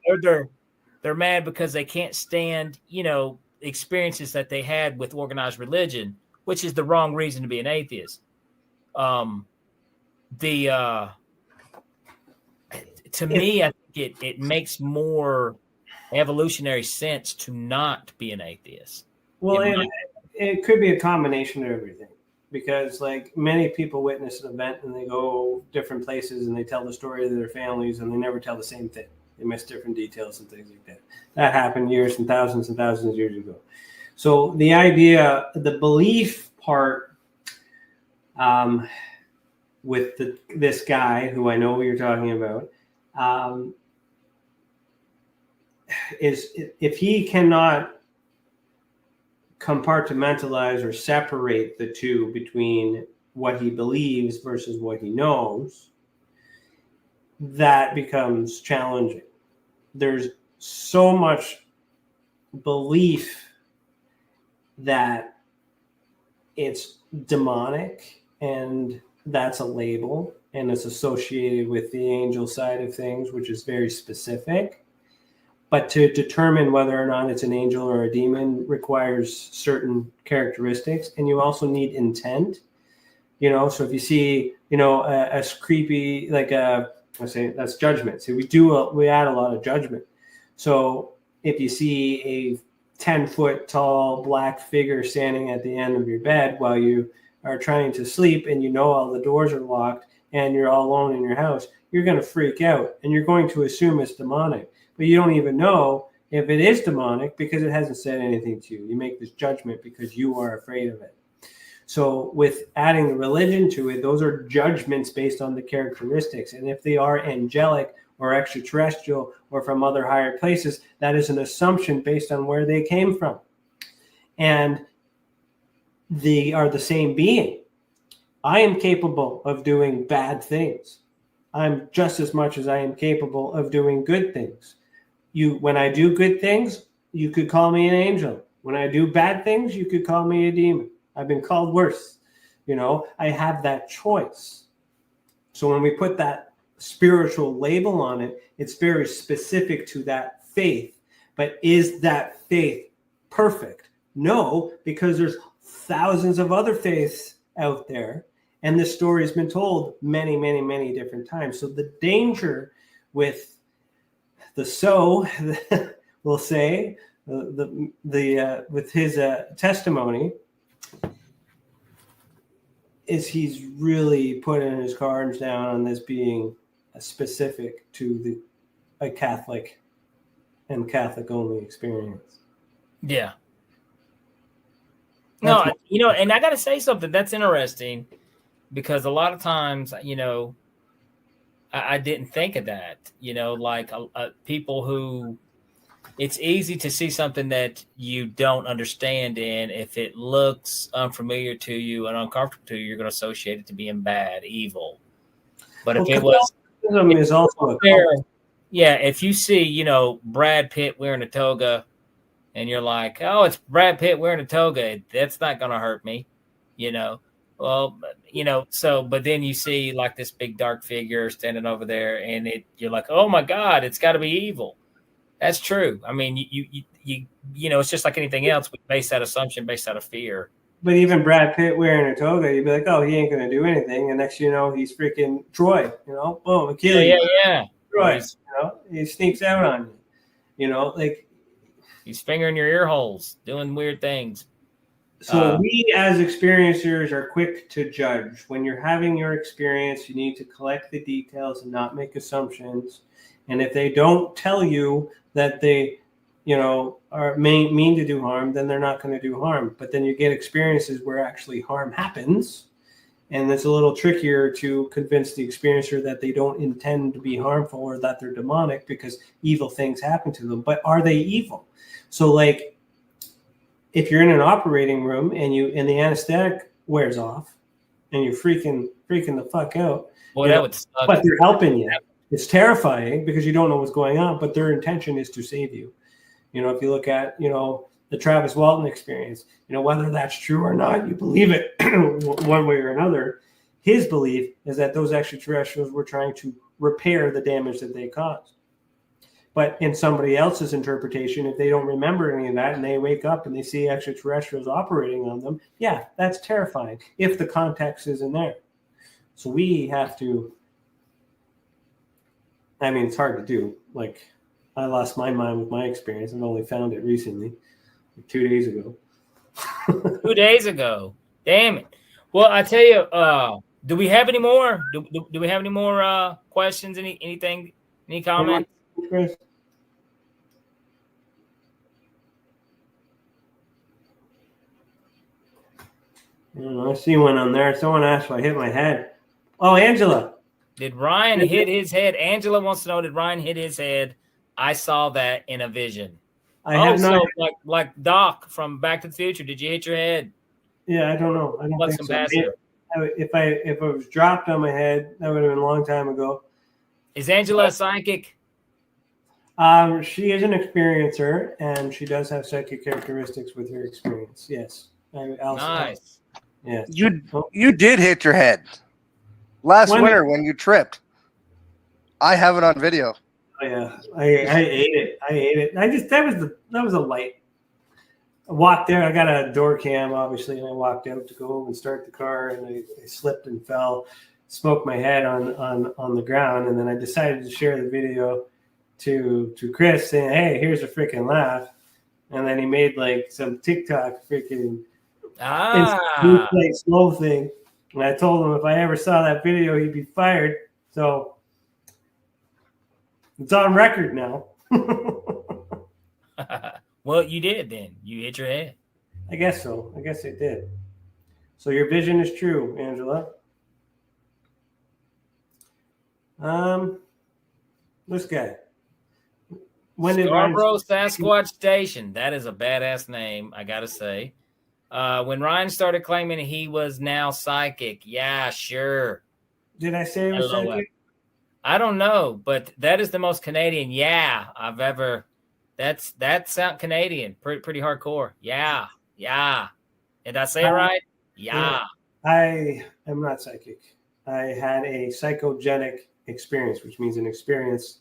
they're mad because they can't stand, experiences that they had with organized religion, which is the wrong reason to be an atheist. To me, I think it makes more evolutionary sense to not be an atheist. Well, it could be a combination of everything, because like many people witness an event and they go different places and they tell the story to their families, and they never tell the same thing. They miss different details and things like that. That happened years and thousands of years ago. So the idea, the belief part, with this guy who I know you're talking about, is if he cannot compartmentalize or separate the two between what he believes versus what he knows, that becomes challenging. There's so much belief that it's demonic, and that's a label, and it's associated with the angel side of things, which is very specific. But to determine whether or not it's an angel or a demon requires certain characteristics, and you also need intent. So if you see, a creepy, like I say that's judgment. So we add a lot of judgment. So if you see a 10-foot tall black figure standing at the end of your bed while you are trying to sleep, and all the doors are locked and you're all alone in your house, you're going to freak out and you're going to assume it's demonic. But you don't even know if it is demonic because it hasn't said anything to you. You make this judgment because you are afraid of it. So with adding the religion to it, those are judgments based on the characteristics. And if they are angelic or extraterrestrial or from other higher places, that is an assumption based on where they came from. and they are the same being. I am capable of doing bad things. I'm just as much as I am capable of doing good things. When I do good things, you could call me an angel. When I do bad things, you could call me a demon. I've been called worse. I have that choice. So when we put that spiritual label on it, it's very specific to that faith. But is that faith perfect? No, because there's thousands of other faiths out there, and this story has been told many, many, many different times. So the danger with the we'll say, with his testimony, is he's really putting his cards down on this being specific to a Catholic and Catholic only experience. Yeah. No, and I got to say something that's interesting, because a lot of times, I didn't think of that, like people who, it's easy to see something that you don't understand, and if it looks unfamiliar to you and uncomfortable to you, you're going to associate it to being bad, evil. But if it was, is also if you see, Brad Pitt wearing a toga, and you're like, oh, it's Brad Pitt wearing a toga, that's not going to hurt me, Well, but then you see like this big dark figure standing over there, and you're like, oh my God, it's got to be evil. That's true. I mean, you it's just like anything else. We base that assumption based out of fear. But even Brad Pitt wearing a toga, you'd be like, oh, he ain't going to do anything. And next, he's freaking Troy, boom, kill you. Yeah. Troy, he sneaks out on you, like. He's fingering your ear holes, doing weird things. So we as experiencers are quick to judge. When you're having your experience, you need to collect the details and not make assumptions. And if they don't tell you that they, are mean to do harm, then they're not going to do harm. But then you get experiences where actually harm happens. And it's a little trickier to convince the experiencer that they don't intend to be harmful or that they're demonic, because evil things happen to them. But are they evil? So like, if you're in an operating room and the anesthetic wears off and you're freaking the fuck out, that would suck. But they're helping you. It's terrifying because you don't know what's going on, but their intention is to save you. If you look at, the Travis Walton experience, whether that's true or not, you believe it one way or another. His belief is that those extraterrestrials were trying to repair the damage that they caused. But in somebody else's interpretation, if they don't remember any of that and they wake up and they see extraterrestrials operating on them, yeah, that's terrifying if the context isn't there. So we have to, it's hard to do. Like, I lost my mind with my experience. I've only found it recently, like 2 days ago. 2 days ago. Damn it. Well, I tell you, do we have any more? Do we have any more questions? Anything? Any comments? Chris? I see one on there. Someone asked if I hit my head. Oh, Angela. Did Ryan hit his head? Angela wants to know, did Ryan hit his head? I saw that in a vision. I have not. So like Doc from Back to the Future, did you hit your head? Yeah, I don't know. I don't think so. If it was dropped on my head, that would have been a long time ago. Is Angela a psychic? She is an experiencer, and she does have psychic characteristics with her experience. Yes. Nice. Yes. You did hit your head last winter when you tripped. I have it on video. Oh, yeah, I ate it. That was a light. I walked there. I got a door cam, obviously, and I walked out to go home and start the car, and I slipped and fell, smoked my head on the ground, and then I decided to share the video to Chris, saying, "Hey, here's a freaking laugh," and then he made like some TikTok freaking slow thing, and I told him if I ever saw that video, he'd be fired. So it's on record now. Well, you did then. You hit your head. I guess so. I guess it did. So your vision is true, Angela. This guy. Scarborough Sasquatch Station. That is a badass name, I gotta say. When Ryan started claiming he was now psychic, yeah, sure. Did I say I was psychic? I don't know, but that is the most Canadian I've ever. That sound Canadian, pretty hardcore. Yeah. Did I say it right? Yeah. I am not psychic. I had a psychogenic experience, which means an experience.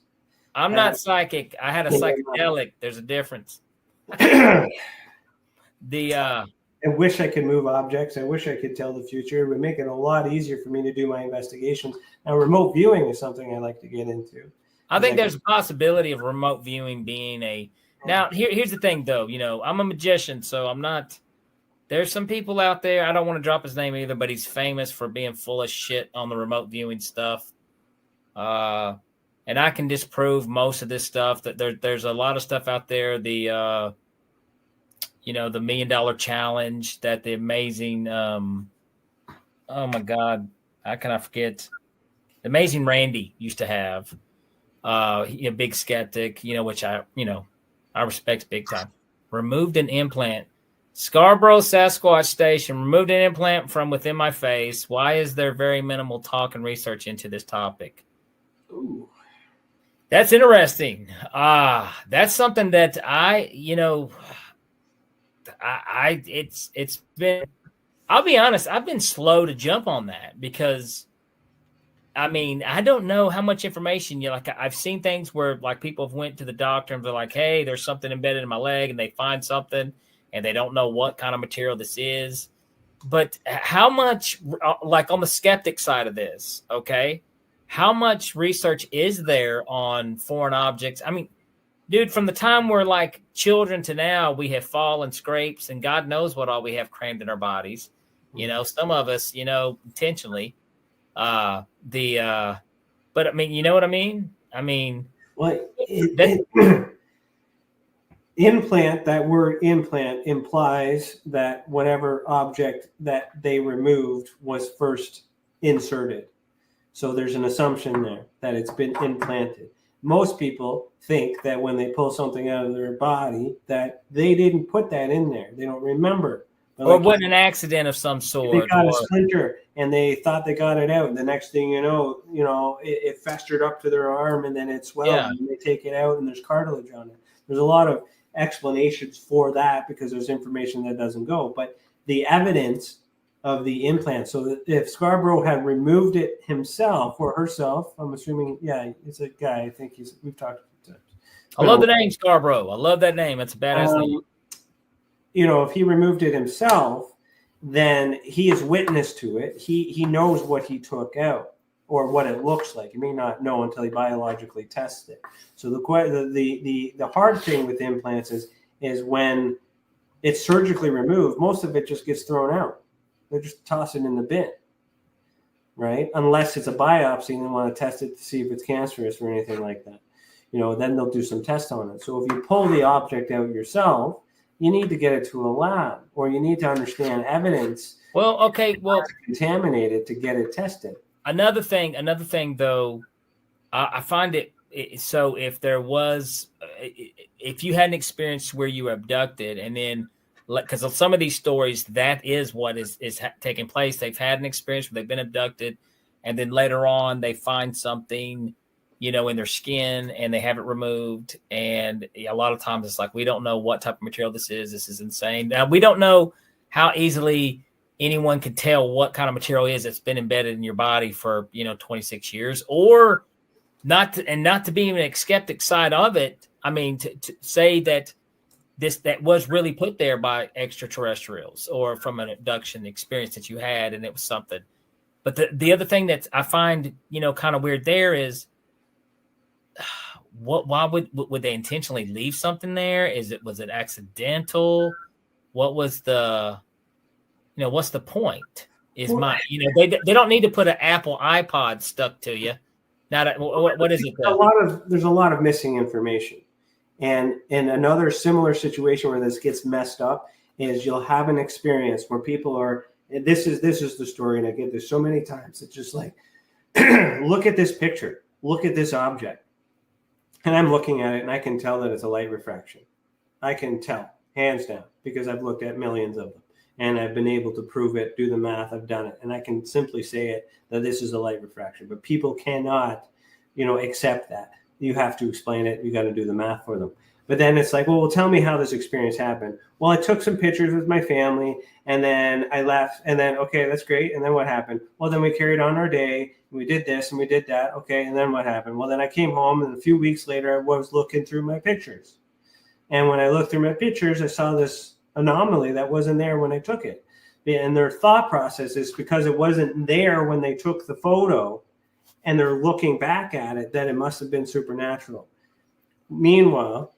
I'm not psychic. I had a psychedelic. There's a difference. I wish I could move objects. I wish I could tell the future. It would make it a lot easier for me to do my investigations. Now, remote viewing is something I like to get into. I think there's a possibility of remote viewing being a. Now, here's the thing, though. I'm a magician, so I'm not. There's some people out there. I don't want to drop his name either, but he's famous for being full of shit on the remote viewing stuff. And I can disprove most of this stuff. That there's a lot of stuff out there. The the $1 Million Challenge, that the amazing, oh my God, how can I forget? The Amazing Randy used to have, a big skeptic, which I respect big time. Removed an implant. Scarborough Sasquatch Station removed an implant from within my face. Why is there very minimal talk and research into this topic? Ooh. That's interesting. That's something that it's been, I'll be honest, I've been slow to jump on that because I don't know how much information I've seen things where people have went to the doctor and they're like, hey, there's something embedded in my leg, and they find something and they don't know what kind of material this is. But how much, on the skeptic side of this, okay, how much research is there on foreign objects? Dude, from the time we're children to now, we have fallen scrapes, and God knows what all we have crammed in our bodies. Some of us, intentionally. But you know what I mean? Implant, that word implant implies that whatever object that they removed was first inserted. So there's an assumption there that it's been implanted. Most people think that when they pull something out of their body that they didn't put that in there. They don't remember. But or wasn't an accident of some sort. They got a splinter and they thought they got it out. And the next thing you know, it festered up to their arm and then it swelled and they take it out and there's cartilage on it. There's a lot of explanations for that because there's information that doesn't go. But the evidence of the implant, so that if Scarborough had removed it himself or herself, I'm assuming, it's a guy. I think we've talked about times. I love the name Scarborough. I love that name. It's a badass name. If he removed it himself, then he is witness to it. He knows what he took out or what it looks like. He may not know until he biologically tests it. So the hard thing with implants is when it's surgically removed, most of it just gets thrown out. They just toss it in the bin, right? Unless it's a biopsy and they want to test it to see if it's cancerous or anything like that. Then they'll do some tests on it. So if you pull the object out yourself, you need to get it to a lab, or you need to understand evidence. Well, okay, contaminated to get it tested. Another thing, though, I find it. So if you had an experience where you were abducted, and then because of some of these stories, that is what is taking place. They've had an experience where they've been abducted, and then later on they find something, in their skin, and they have it removed. And a lot of times it's we don't know what type of material this is. This is insane. Now, we don't know how easily anyone could tell what kind of material is that's been embedded in your body for, 26 years, or not to be even a skeptic side of it. To say that that was really put there by extraterrestrials or from an abduction experience that you had, and it was something. But the other thing that I find, kind of weird there is, why would they intentionally leave something there? Was it accidental? What was what's the point? They don't need to put an Apple iPod stuck to you. What is it? There's a lot of missing information. And in another similar situation where this gets messed up is you'll have an experience where people are, this is the story, and I get this so many times. It's just look at this picture, look at this object. And I'm looking at it, and I can tell that it's a light refraction. I can tell, hands down, because I've looked at millions of them. And I've been able to prove it, do the math, I've done it. And I can simply say it, that this is a light refraction. But people cannot, accept that. You have to explain it. You got to do the math for them. But then it's like, well, tell me how this experience happened. Well, I took some pictures with my family, and then I left. And then, okay, that's great. And then what happened? Well, then we carried on our day. And we did this and we did that. Okay, and then what happened? Well, then I came home, and a few weeks later, I was looking through my pictures. And when I looked through my pictures, I saw this anomaly that wasn't there when I took it. And their thought process is because it wasn't there when they took the photo and they're looking back at it, that it must have been supernatural. Meanwhile,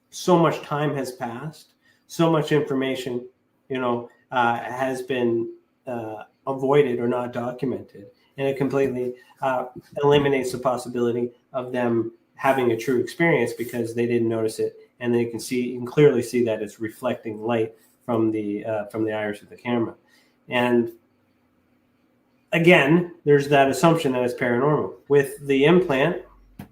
so much time has passed, so much information, has been avoided or not documented. And it completely eliminates the possibility of them having a true experience because they didn't notice it. And you can clearly see that it's reflecting light from the iris of the camera. And again, there's that assumption that it's paranormal. With the implant, a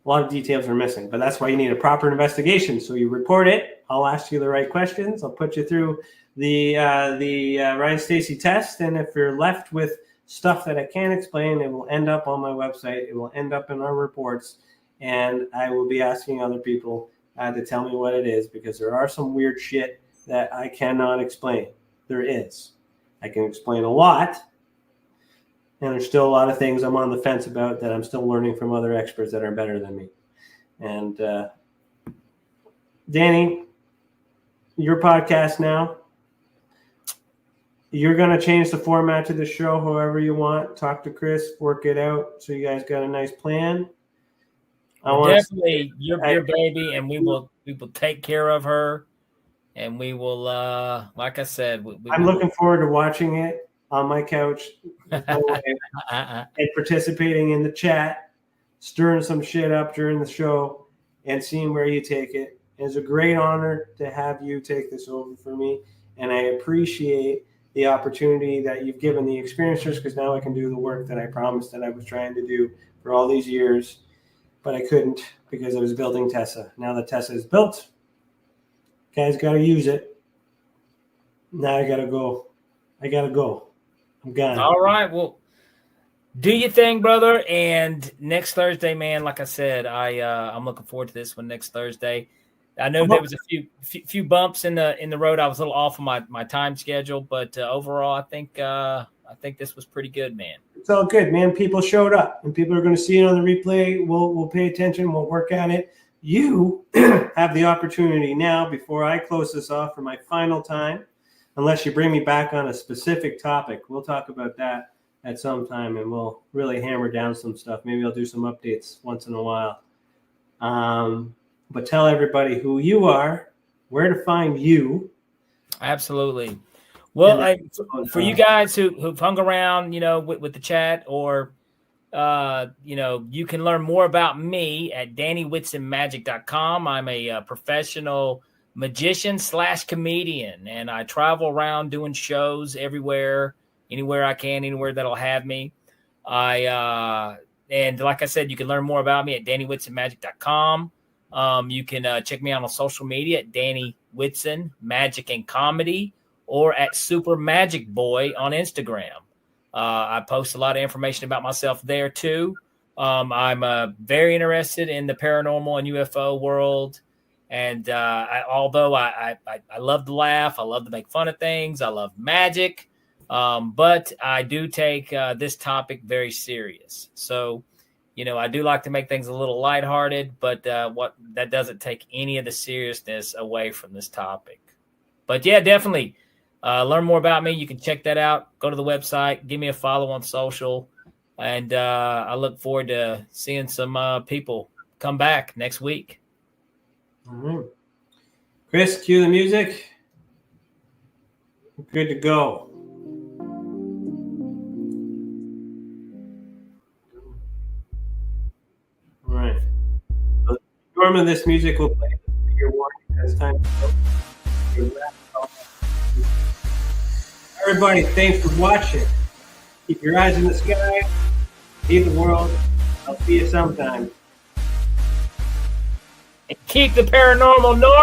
lot of details are missing, but that's why you need a proper investigation. So you report it. I'll ask you the right questions. I'll put you through the Ryan Stacey test. And if you're left with stuff that I can't explain, it will end up on my website. It will end up in our reports. And I will be asking other people to tell me what it is, because there are some weird shit that I cannot explain. There is. I can explain a lot, and there's still a lot of things I'm on the fence about that I'm still learning from other experts that are better than me. And Danny, your podcast now, you're going to change the format to the show however you want. Talk to Chris, work it out so you guys got a nice plan. Definitely your baby, and we will take care of her, and we will like I said, I'm looking forward to watching it on my couch and participating in the chat, stirring some shit up during the show, and seeing where you take it. It's a great honor to have you take this over for me, and I appreciate the opportunity that you've given the experiencers, because now I can do the work that I promised that I was trying to do for all these years. But I couldn't because I was building TESA. Now the TESA is built. Guys got to use it. Now I got to go. I'm gone. All right. Well, do your thing, brother. And next Thursday, man, like I said, I'm looking forward to this one next Thursday. I know there was a few bumps in the road. I was a little off of my time schedule, but overall, I think this was pretty good, man. It's all good, man. People showed up, and people are going to see it on the replay. We'll pay attention. We'll work at it. You have the opportunity now, before I close this off for my final time, unless you bring me back on a specific topic. We'll talk about that at some time, and we'll really hammer down some stuff. Maybe I'll do some updates once in a while. But tell everybody who you are, where to find you. Absolutely. Well, for you guys who've hung around, with the chat, or, you can learn more about me at DannyWhitsonMagic.com. I'm a professional magician / comedian, and I travel around doing shows anywhere I can, anywhere that'll have me. And like I said, you can learn more about me at DannyWhitsonMagic.com. You can check me out on social media at Danny Whitson Magic and Comedy, or at Super Magic Boy on Instagram. I post a lot of information about myself there too. I'm very interested in the paranormal and UFO world. And although I love to laugh, I love to make fun of things, I love magic, but I do take this topic very serious. So, I do like to make things a little lighthearted, but that doesn't take any of the seriousness away from this topic. But yeah, definitely. Learn more about me. You can check that out. Go to the website. Give me a follow on social. And I look forward to seeing some people come back next week. All right. Chris, cue the music. Good to go. All right. So normally this music will play your warning as time to go. Everybody, thanks for watching. Keep your eyes in the sky. See the world. I'll see you sometime. keep the paranormal normal.